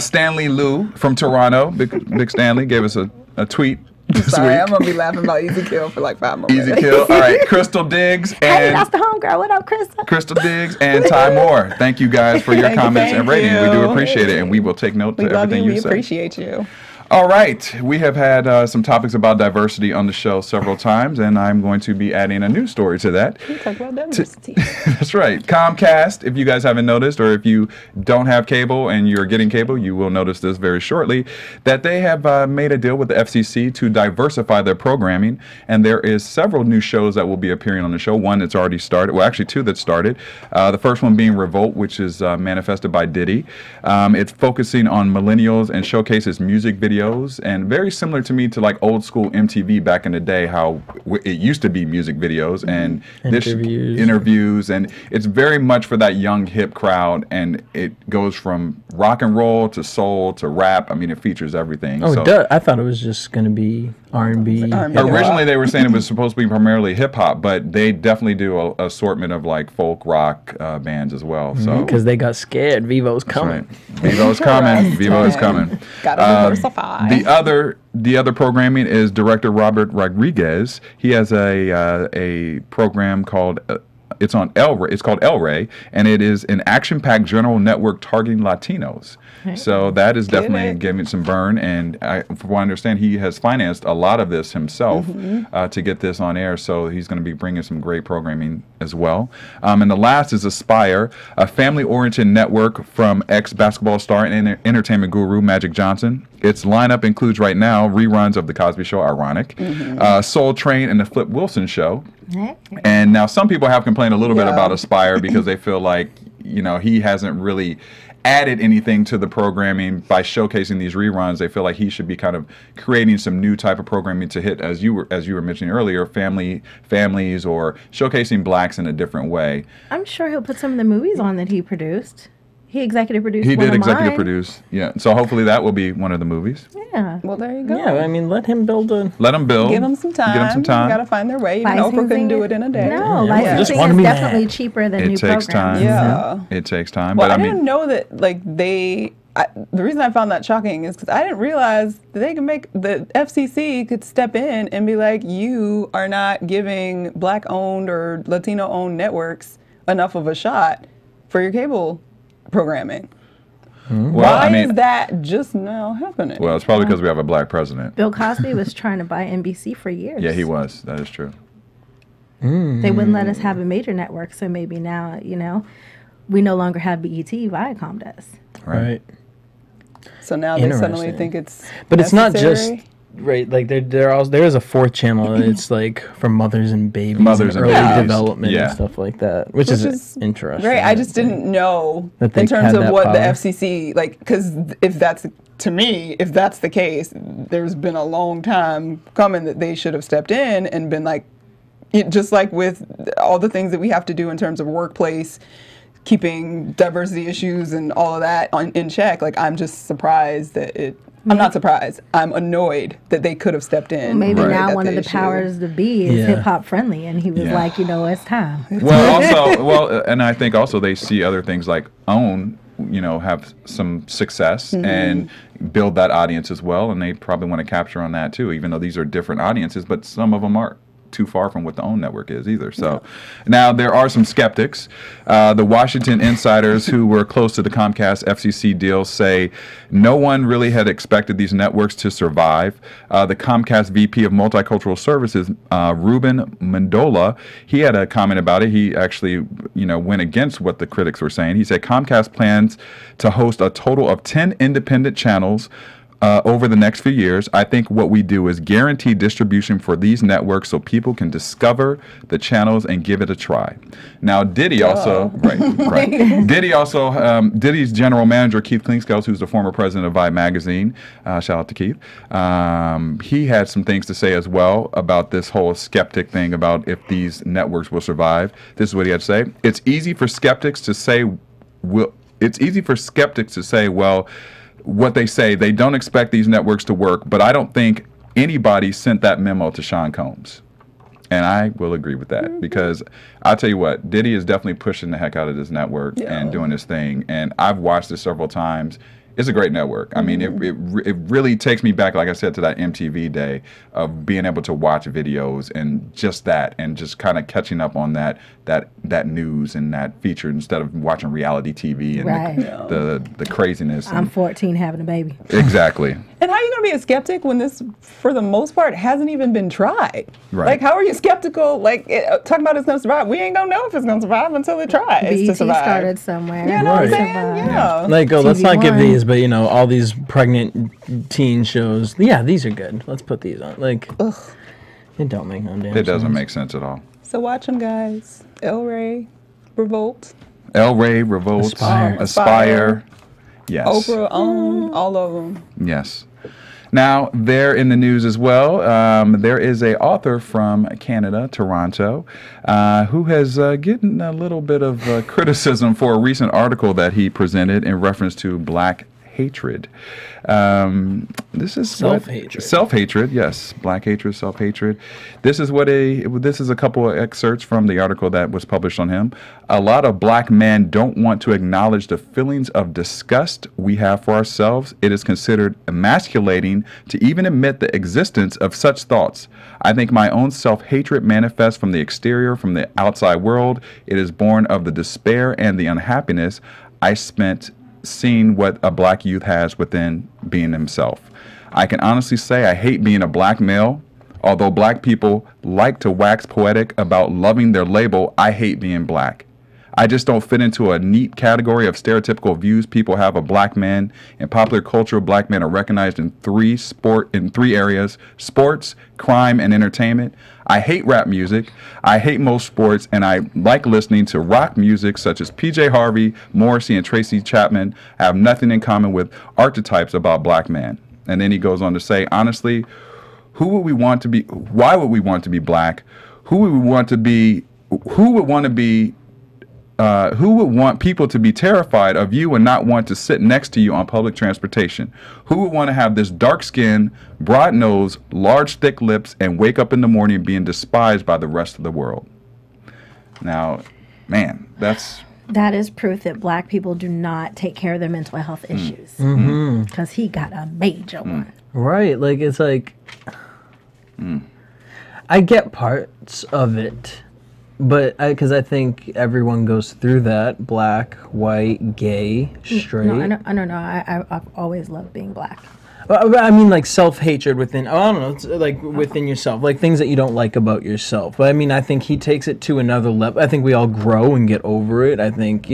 Stanley Liu from Toronto, Big Stanley, gave us a tweet this Sorry, week. I'm going to be laughing about Ezekiel for like 5 more minutes. Ezekiel. All right, Crystal Diggs Hey, and that's the homegirl. What up, Krista? Crystal Diggs and Ty Moore. Thank you guys for your comments and ratings. We do appreciate it, and we will take note We to love everything you. you We say. appreciate you. All right, we have had some topics about diversity on the show several times, and I'm going to be adding a new story to that. We talk about diversity. That's right. Comcast, if you guys haven't noticed, or if you don't have cable and you're getting cable, you will notice this very shortly, that they have made a deal with the FCC to diversify their programming, and there is several new shows that will be appearing on the show. One that's already started, well, actually 2 that started. The first one being Revolt, which is manifested by Diddy. It's focusing on millennials and showcases music videos, and very similar to me to like old school MTV back in the day, how it used to be music videos and interviews, and it's very much for that young hip crowd, and it goes from rock and roll to soul to rap. I mean, it features everything. Oh, I thought it was just going to be R&B. Originally, they were saying it was supposed to be primarily hip hop, but they definitely do an assortment of like folk rock bands as well. So because they got scared, Vivo's coming. Right. Vivo's coming. Vivo is coming. Gotta diversify. The other programming is director Robert Rodriguez. He has a program called. It's on El Rey. It's called El Rey, and it is an action-packed general network targeting Latinos. So that is definitely giving some burn, and from what I understand, he has financed a lot of this himself to get this on air. So he's going to be bringing some great programming as well. And the last is Aspire, a family-oriented network from ex-basketball star and entertainment guru Magic Johnson. Its lineup includes right now reruns of The Cosby Show, ironic, Soul Train, and The Flip Wilson Show. And now some people have complained a little bit about Aspire because they feel like, he hasn't really added anything to the programming by showcasing these reruns. They feel like he should be kind of creating some new type of programming to hit, as you were mentioning earlier, families or showcasing blacks in a different way. I'm sure he'll put some of the movies on that he produced. He executive produced. He one did of executive mine. produce, yeah. So hopefully that will be one of the movies. Yeah. Well, there you go. Yeah, I mean, let him build a... Let them build. Give them some time. Give them some time. You got to find their way. Even Oprah couldn't do it in a day. No, Yeah. licensing Just wanna is be definitely mad. cheaper than It new takes programs. time. Yeah. It takes time. Well, But I didn't know that, like, the reason I found that shocking is because I didn't realize that they could the FCC could step in and be like, you are not giving black-owned or Latino-owned networks enough of a shot for your cable programming. Why is that just now happening? Well, it's probably because we have a black president. Bill Cosby was trying to buy NBC for years. Yeah, he was. That is true. They wouldn't let us have a major network, so maybe now, we no longer have BET, Viacom does. Right. So now they suddenly Interesting. think it's But it's not necessary? just... Right, like there is a 4th channel, and it's like for mothers and babies, Mothers and and early babies. development Yeah. and stuff like that, which is interesting. Great. I just didn't know That they in terms had of that what the power. FCC, like, because if that's the case, there's been a long time coming that they should have stepped in and been like, just like with all the things that we have to do in terms of workplace, keeping diversity issues and all of that in check. Like, I'm just surprised that I'm not surprised. I'm annoyed that they could have stepped in. Maybe Right. now That one of the issue. powers to be is Yeah. hip hop friendly, and he was Yeah. like, it's time. And I think also they see other things like OWN, have some success and build that audience as well, and they probably want to capture on that too, even though these are different audiences, but some of them aren't too far from what the OWN network is either. So now there are some skeptics. The Washington insiders who were close to the Comcast FCC deal say no one really had expected these networks to survive. The Comcast VP of Multicultural Services, Ruben Mendola, he had a comment about it. He actually, went against what the critics were saying. He said Comcast plans to host a total of 10 independent channels over the next few years. I think what we do is guarantee distribution for these networks so people can discover the channels and give it a try. Now, Diddy also, right. Diddy also, Diddy's general manager, Keith Klingscales, who's the former president of Vibe magazine, shout out to Keith, he had some things to say as well about this whole skeptic thing about if these networks will survive. This is what he had to say. It's easy for skeptics to say, what they say, they don't expect these networks to work, but I don't think anybody sent that memo to Sean Combs. And I will agree with that because I'll tell you what, Diddy is definitely pushing the heck out of this network and doing this thing. And I've watched it several times. It's a great network. I mean, it really takes me back, like I said, to that MTV day of being able to watch videos and just that, and just kind of catching up on that news and that feature instead of watching reality TV and the craziness. I'm 14 having a baby. Exactly. And how are you going to be a skeptic when this, for the most part, hasn't even been tried? Right. Like, how are you skeptical? Like, talking about it's going to survive. We ain't going to know if it's going to survive until it tries to survive. Started somewhere. You know what I'm saying? Yeah. Like, let's not give TV1. these, but, all these pregnant teen shows. Yeah, these are good. Let's put these on. Like, it don't make no damn sense. It doesn't make sense at all. So watch them, guys. El Rey, Revolt. El Rey, Revolt, Aspire. Yes. Oprah, all of them. Yes. Now, there in the news as well, there is a author from Canada, Toronto, who has gotten a little bit of criticism for a recent article that he presented in reference to black hatred. This is self-hatred. Self-hatred, yes. Black hatred, self-hatred. This is a couple of excerpts from the article that was published on him. A lot of black men don't want to acknowledge the feelings of disgust we have for ourselves. It is considered emasculating to even admit the existence of such thoughts. I think my own self-hatred manifests from the exterior, from the outside world. It is born of the despair and the unhappiness I spent seeing what a black youth has within being himself. I can honestly say I hate being a black male. Although black people like to wax poetic about loving their label, I hate being black. I just don't fit into a neat category of stereotypical views people have of black men. In popular culture, black men are recognized in three areas: sports, crime, and entertainment. I hate rap music. I hate most sports, and I like listening to rock music such as PJ Harvey, Morrissey, and Tracy Chapman. I have nothing in common with archetypes about black men. And then he goes on to say, honestly, who would we want to be? Why would we want to be black? Who would we want to be? Who would want to be? Who would want people to be terrified of you and not want to sit next to you on public transportation? Who would want to have this dark skin, broad nose, large thick lips, and wake up in the morning being despised by the rest of the world? Now, man, that is proof that black people do not take care of their mental health issues. Because he got a major one. Right. Like, it's like, I get parts of it. But because I think everyone goes through that: black, white, gay, straight. No, I don't know. I've always loved being black. Well, I mean, like self-hatred within. I don't know. It's like within yourself, like things that you don't like about yourself. But I mean, I think he takes it to another level. I think we all grow and get over it. I think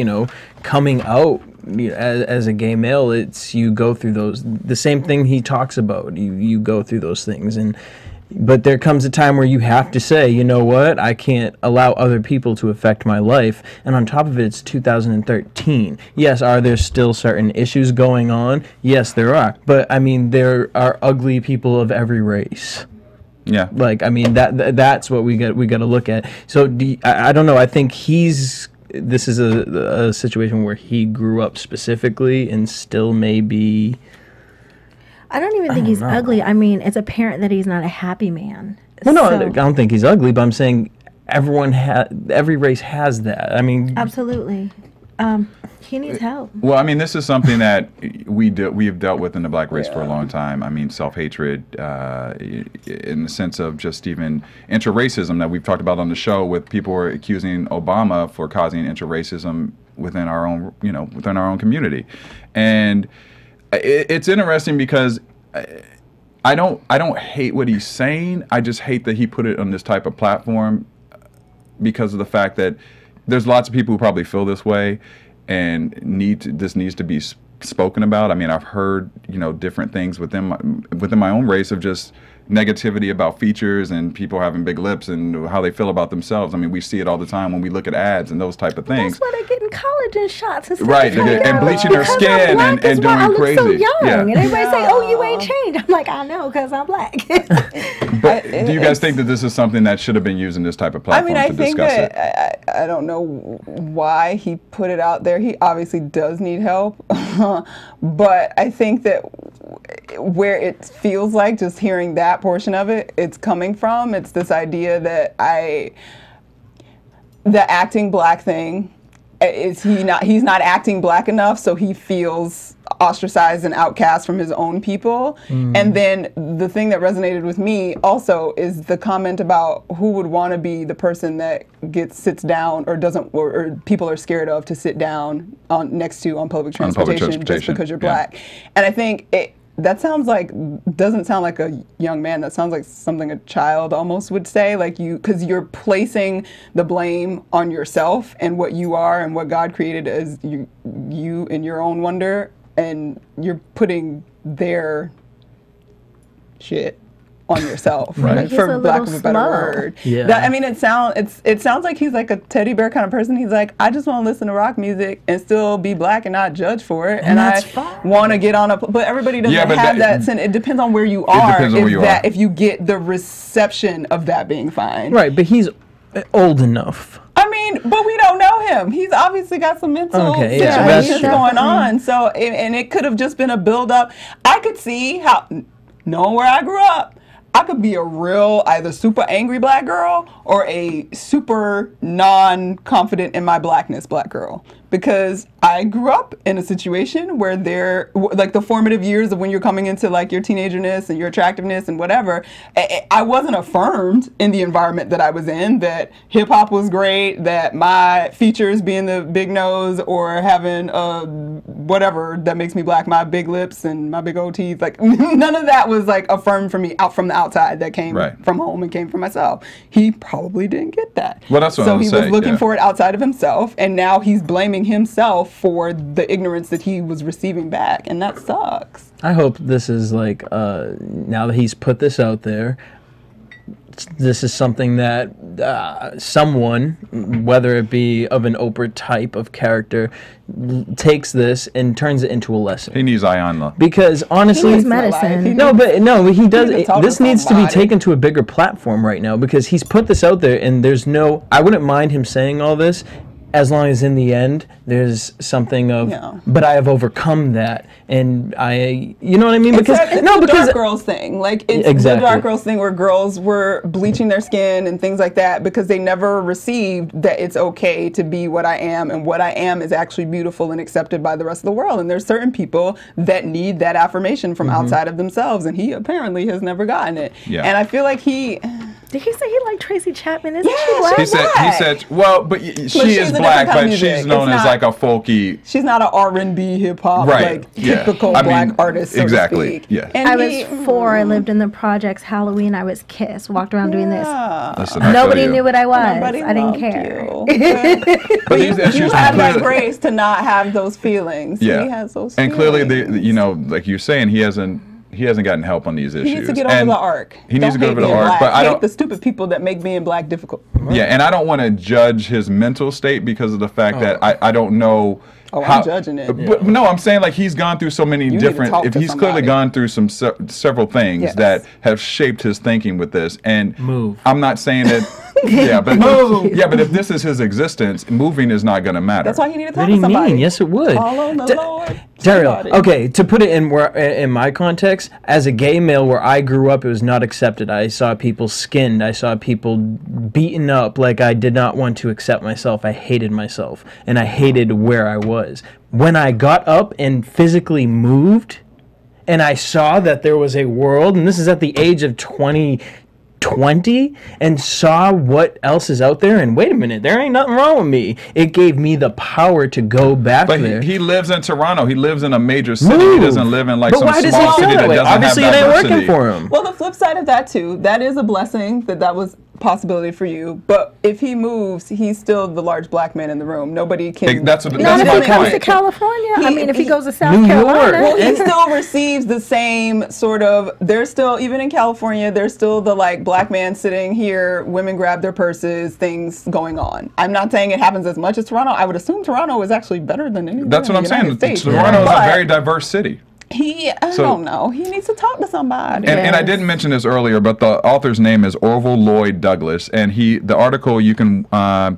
coming out as a gay male, it's you go through the same thing he talks about. You go through those things But there comes a time where you have to say, you know what, I can't allow other people to affect my life. And on top of it, it's 2013. Yes, are there still certain issues going on? Yes, there are. But, I mean, there are ugly people of every race. Yeah. Like, I mean, that's what we got to look at. So, I don't know. I think this is a situation where he grew up specifically and still may be... I don't even think he's ugly. I mean, it's apparent that he's not a happy man. Well, no, I don't think he's ugly, but I'm saying every race has that. I mean, absolutely. He needs help. Well, I mean, this is something that we have dealt with in the black race for a long time. I mean, self-hatred in the sense of just even intra-racism that we've talked about on the show, with people who are accusing Obama for causing intra-racism within our own community. And it's interesting because I don't hate what he's saying. I just hate that he put it on this type of platform because of the fact that there's lots of people who probably feel this way and this needs to be spoken about. I mean, I've heard different things within my own race of just negativity about features and people having big lips and how they feel about themselves. I mean, we see it all the time when we look at ads and those type of things. That's why they're getting collagen shots and stuff. Right, and bleaching their skin and doing I look crazy. So young. Yeah. And everybody say, "Oh, you ain't changed." I'm like, I know, because I'm black. But do you guys think that this is something that should have been used in this type of platform to discuss it? I don't know why he put it out there. He obviously does need help. But I think that where it feels like, just hearing that portion of it, it's coming from. It's this idea that the acting black thing, he's not acting black enough, so he feels ostracized and outcast from his own people. And then the thing that resonated with me also is the comment about who would want to be the person that sits down or doesn't, or people are scared of to sit down next to on public transportation just because you're black. And I think that doesn't sound like a young man. That sounds like something a child almost would say, like because you're placing the blame on yourself and what you are and what God created as you in your own wonder, and you're putting their shit on yourself, right? For lack of a better word. Yeah. It sounds like he's like a teddy bear kind of person. He's like, I just want to listen to rock music and still be black and not judge for it. And I want to get on but everybody doesn't have that. It depends on where you are. If you get the reception of that being fine. Right, but he's old enough. I mean, but we don't know him. He's obviously got some mental situations going on. So, and it could have just been a build-up. I could see how, knowing where I grew up, I could be a real either super angry black girl or a super non-confident in my blackness black girl. Because I grew up in a situation where like the formative years of when you're coming into like your teenagerness and your attractiveness and whatever, I wasn't affirmed in the environment that I was in, that hip hop was great, that my features being the big nose or having whatever that makes me black, my big lips and my big old teeth, like none of that was like affirmed for me out from the outside. That came from home and came from myself. He probably didn't get that. Well, that's what so he was looking for it outside of himself, and now he's blaming himself for the ignorance that he was receiving back, and that sucks. I hope this is like, now that he's put this out there, this is something that someone, whether it be of an Oprah type of character, takes this and turns it into a lesson. He needs Ayanla. Because honestly, he needs medicine. But he does. This needs to be taken to a bigger platform right now, because he's put this out there, and I wouldn't mind him saying all this, as long as in the end there's something of, but I have overcome that, and you know what I mean? Because it's the dark girls thing. Like it's the dark girls thing where girls were bleaching their skin and things like that because they never received that it's okay to be what I am, and what I am is actually beautiful and accepted by the rest of the world. And there's certain people that need that affirmation from outside of themselves, and he apparently has never gotten it. And I feel like did he say he liked Tracy Chapman? Isn't she black? He said, well, but she is black, but she's known as like a folky. She's not an R&B hip hop, like typical black artist, so to speak. Yeah. And I was 4. I lived in the projects. Halloween, I was Kiss. Walked around doing this. Nobody knew what I was. I didn't care. But you have that grace to not have those feelings. Yeah. He has those and feelings. clearly, like you're saying, he hasn't gotten help on these issues. He needs to get over the arc. He needs to get over the arc. But I don't the stupid people that make being black difficult. Yeah, and I don't want to judge his mental state because of the fact that I don't know. I'm judging it. But no, I'm saying like he's gone through so many different. If he's clearly gone through some several things that have shaped his thinking with this, and I'm not saying that. But if this is his existence, moving is not going to matter. That's why he needed to talk to somebody. Yes, it would. Follow the Lord. Daryl, okay, to put it in my context, as a gay male where I grew up, it was not accepted. I saw people skinned. I saw people beaten up. Like, I did not want to accept myself. I hated myself, and I hated where I was. When I got up and physically moved, and I saw that there was a world, and this is at the age of 20, and saw what else is out there, and wait a minute, there ain't nothing wrong with me. It gave me the power to go back there. But he lives in Toronto. He lives in a major city. He doesn't live in like some small city that doesn't Obviously, have diversity. it ain't working for him. Well, the flip side of that too, that is a blessing that was possibility for you. But if he moves, he's still the large black man in the room. Nobody can. That's not if he comes to California. If he goes to South Carolina. Well, he still receives the same sort of. There's still, even in California, there's still the like black man sitting here, women grab their purses, things going on. I'm not saying it happens as much as Toronto. I would assume Toronto is actually better than anywhere. That's what I'm saying. Toronto is a very diverse city. I don't know. He needs to talk to somebody. And I didn't mention this earlier, but the author's name is Orville Lloyd Douglas, and the article, you can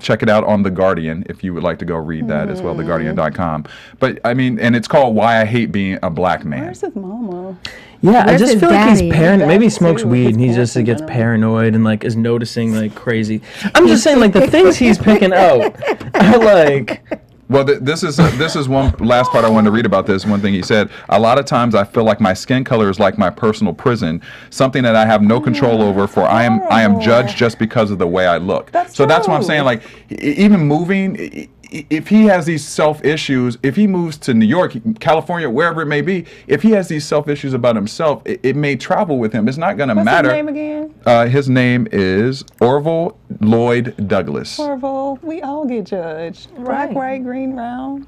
check it out on The Guardian if you would like to go read that as well, theguardian.com. But I mean, and it's called Why I Hate Being a Black Man. Where's his mama? Yeah, I Where's just his feel like he's daddy? paranoid. Maybe he That's smokes too, weed his and he just boss in gets general. paranoid and like is noticing like crazy. I'm just saying like the things he's picking out are like. Well, this is one last part I wanted to read about this. One thing he said: a lot of times I feel like my skin color is like my personal prison, something that I have no control over. For I am judged just because of the way I look. That's what I'm saying. Like even moving. If he has these self-issues, if he moves to New York, California, wherever it may be, if he has these self-issues about himself, it may travel with him. It's not going to matter. What's his name again? His name is Orville Lloyd Douglas. Orville, we all get judged. Black, white, green, round.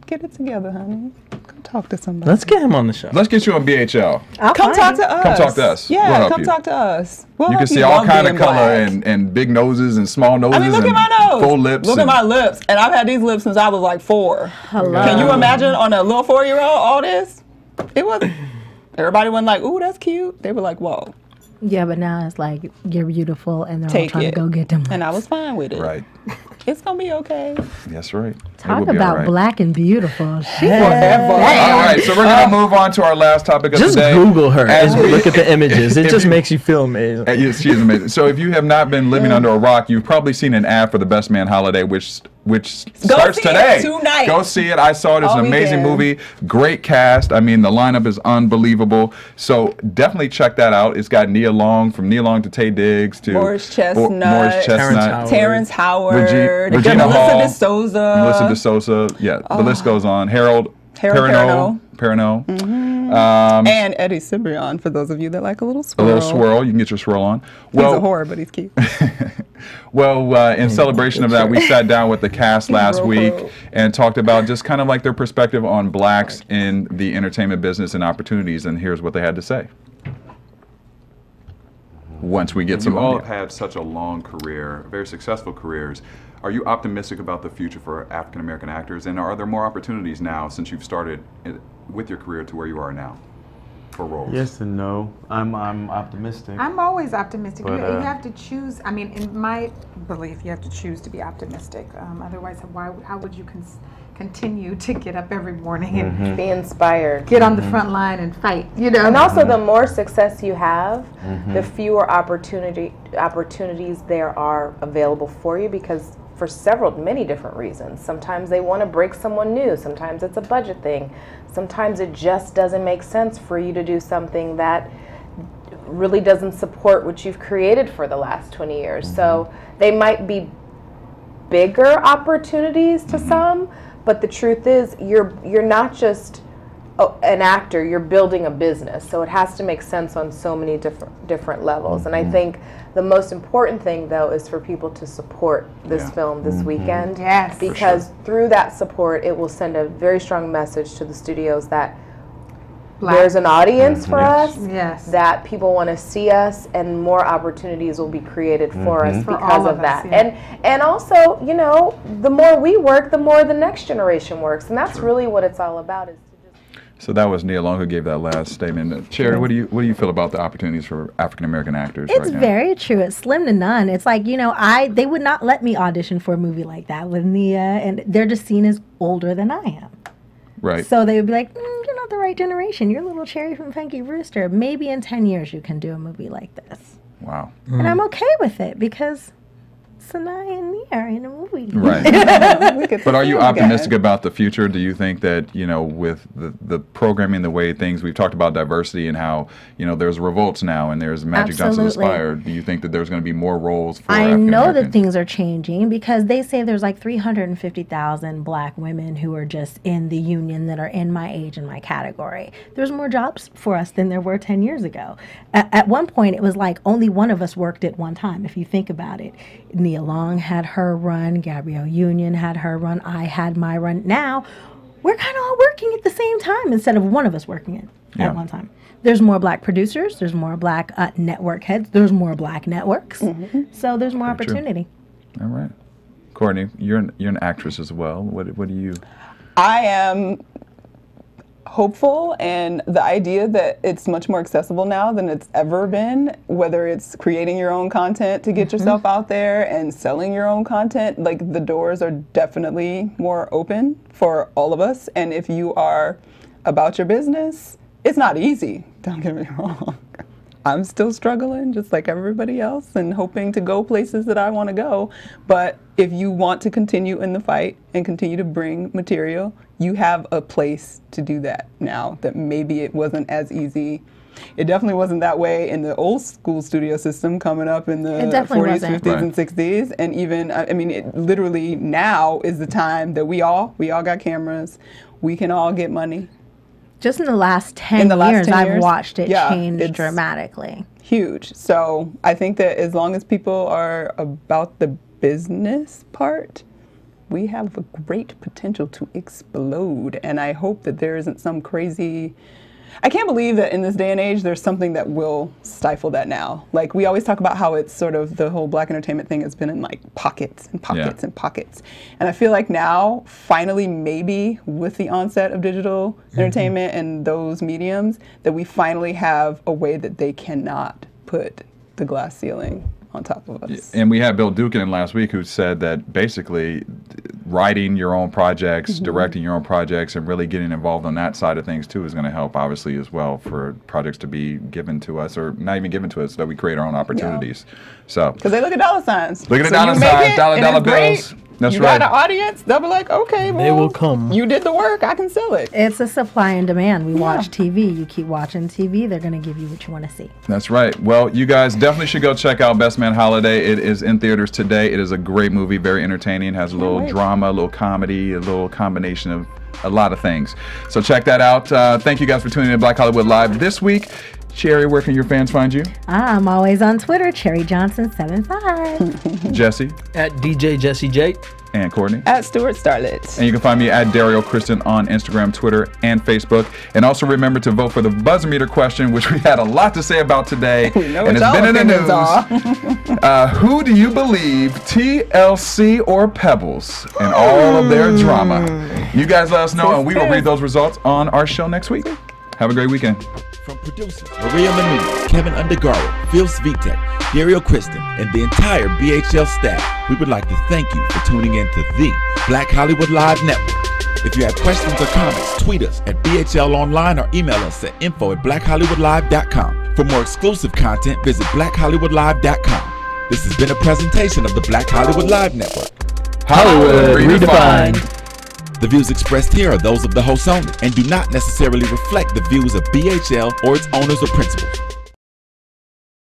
Get it together, honey. Come talk to somebody. Let's get him on the show. Let's get you on BHL. Come talk to us. Come talk to us. Yeah, We'll help come you. talk to us. We'll You can help see all love kind of being color black. and big noses and small noses I mean, look and at my nose. full lips. Look at my lips. And I've had these lips since I was like 4. Hello. Can you imagine on a little 4-year-old all this? It was. Everybody wasn't like, ooh, that's cute. They were like, whoa. Yeah, but now it's like you're beautiful, and they're all Take trying it. to go get them. And I was fine with it. Right. It's going to be okay. That's right. Talk about black and beautiful. Forever. All right, so we're going to move on to our last topic of Just the day. Google her As and we- look at the images. It if just you- makes you feel amazing. Yes, she is amazing. So if you have not been living under a rock, you've probably seen an ad for the Best Man Holiday, which starts see today. it tonight. Go see it. I saw it. It's All an amazing weekend. movie. Great cast. I mean, the lineup is unbelievable. So definitely check that out. It's got Nia Long, from Nia Long to Taye Diggs to Morris Chestnut. Morris Chestnut. Terrence Howard. Terrence Howard. Regina Melissa Hall. DeSouza. Melissa DeSouza. Yeah, the list goes on. Harold Perrineau. Perrineau. And Eddie Cibrian, for those of you that like a little A swirl. little swirl. You can get your swirl on. He's a whore, but he's cute. Well, in celebration of that, we sat down with the cast last real week cool. and talked about just kind of like their perspective on blacks in the entertainment business and opportunities. And here's what they had to say. Once we get some all have had such a long career, very successful careers. Are you optimistic about the future for African American actors? And are there more opportunities now since you've started with your career to where you are now for roles? Yes and no. I'm optimistic. I'm always optimistic. But, You have to choose. I mean, in my belief, you have to choose to be optimistic. Otherwise, how would you continue to get up every morning and Be inspired. get on the front line and fight? You know. And also, the more success you have, the fewer opportunities there are available for you, because for many different reasons. Sometimes they want to break someone new. Sometimes it's a budget thing. Sometimes it just doesn't make sense for you to do something that really doesn't support what you've created for the last 20 years. So they might be bigger opportunities to some, but the truth is you're not just an actor, you're building a business. So it has to make sense on so many different levels. And I think the most important thing, though, is for people to support this film this weekend. Yes. Because through that support, it will send a very strong message to the studios that Black. there's an audience for us, Yes. that people want to see us, and more opportunities will be created for us For because all of of that. us, yeah. And also, you know, the more we work, the more the next generation works, and that's really what it's all about. Is So that was Nia Long who gave that last statement. Sherry, what do you feel about the opportunities for African American actors It's right now? very true. It's slim to none. It's like, they would not let me audition for a movie like that with Nia, and they're just seen as older than I am. Right. So they would be like, you're not the right generation. You're a little Cherry from Funky Rooster. Maybe in 10 years you can do a movie like this. Wow. And I'm okay with it because Sanaa and Nia are in a movie. Right. We could But are you film optimistic again. about the future? Do you think that, with the programming, the way things, we've talked about diversity and how, there's Revolts now and there's Magic Johnson Absolutely. Aspire. Do you think that there's going to be more roles for I African know that Americans? things are changing because they say there's like 350,000 black women who are just in the union that are in my age and my category. There's more jobs for us than there were 10 years ago. At one point, it was like only one of us worked at one time, if you think about it. Nia Long had her run, Gabrielle Union had her run, I had my run. Now, we're kind of all working at the same time instead of one of us working it Yeah. at one time. There's more black producers, there's more black network heads, there's more black networks, so there's more Very true. opportunity. All right. Courtney, you're an actress as well. What do you... I am hopeful, and the idea that it's much more accessible now than it's ever been, whether it's creating your own content to get yourself out there and selling your own content, like the doors are definitely more open for all of us. And if you are about your business, it's not easy, don't get me wrong. I'm still struggling just like everybody else and hoping to go places that I want to go. But if you want to continue in the fight and continue to bring material, you have a place to do that now that maybe it wasn't as easy. It definitely wasn't that way in the old school studio system coming up in the 40s, 50s, and 60s. And even, I mean, it literally now is the time that we all got cameras. We can all get money. Just in the last 10 years, I've watched it change dramatically. Huge. So I think that as long as people are about the business part, we have a great potential to explode. And I hope that there isn't some crazy... I can't believe that in this day and age, there's something that will stifle that now. Like, we always talk about how it's sort of the whole black entertainment thing has been in like pockets and pockets and pockets. And I feel like now, finally, maybe with the onset of digital entertainment and those mediums, that we finally have a way that they cannot put the glass ceiling on top of us. And we had Bill Duke in last week who said that basically writing your own projects, directing your own projects, and really getting involved on that side of things too is going to help obviously as well for projects to be given to us, or not even given to us, so that we create our own opportunities. So because they look at dollar signs. Look at the dollar signs, dollar bills. That's right. You got an audience, they'll be like, okay, well, they will come. You did the work, I can sell it. It's a supply and demand. We watch TV. You keep watching TV, they're going to give you what you want to see. That's right. Well, you guys definitely should go check out Best Man Holiday. It is in theaters today. It is a great movie, very entertaining. Has a little drama, a little comedy, a little combination of a lot of things. So check that out. Thank you guys for tuning in to Black Hollywood Live this week. Cherry, where can your fans find you? I'm always on Twitter, CherryJohnson75. Jesse? At DJ Jesse J. And Courtney? At Stuart Starlet. And you can find me at Dario Kristen on Instagram, Twitter, and Facebook. And also remember to vote for the buzzer meter question, which we had a lot to say about today. We know and it's been in the news. Who do you believe, TLC or Pebbles, in all of their drama? You guys let us know, and we will read those results on our show next week. Have a great weekend. From producers Maria Menounos, Kevin Undergaro, Phil Svitek, Dario Kristen, and the entire BHL staff, we would like to thank you for tuning in to the Black Hollywood Live Network. If you have questions or comments, tweet us at BHL Online or email us at info@blackhollywoodlive.com. For more exclusive content, visit blackhollywoodlive.com. This has been a presentation of the Black Hollywood Live Network. Hollywood Redefined. The views expressed here are those of the host only and do not necessarily reflect the views of BHL or its owners or principals.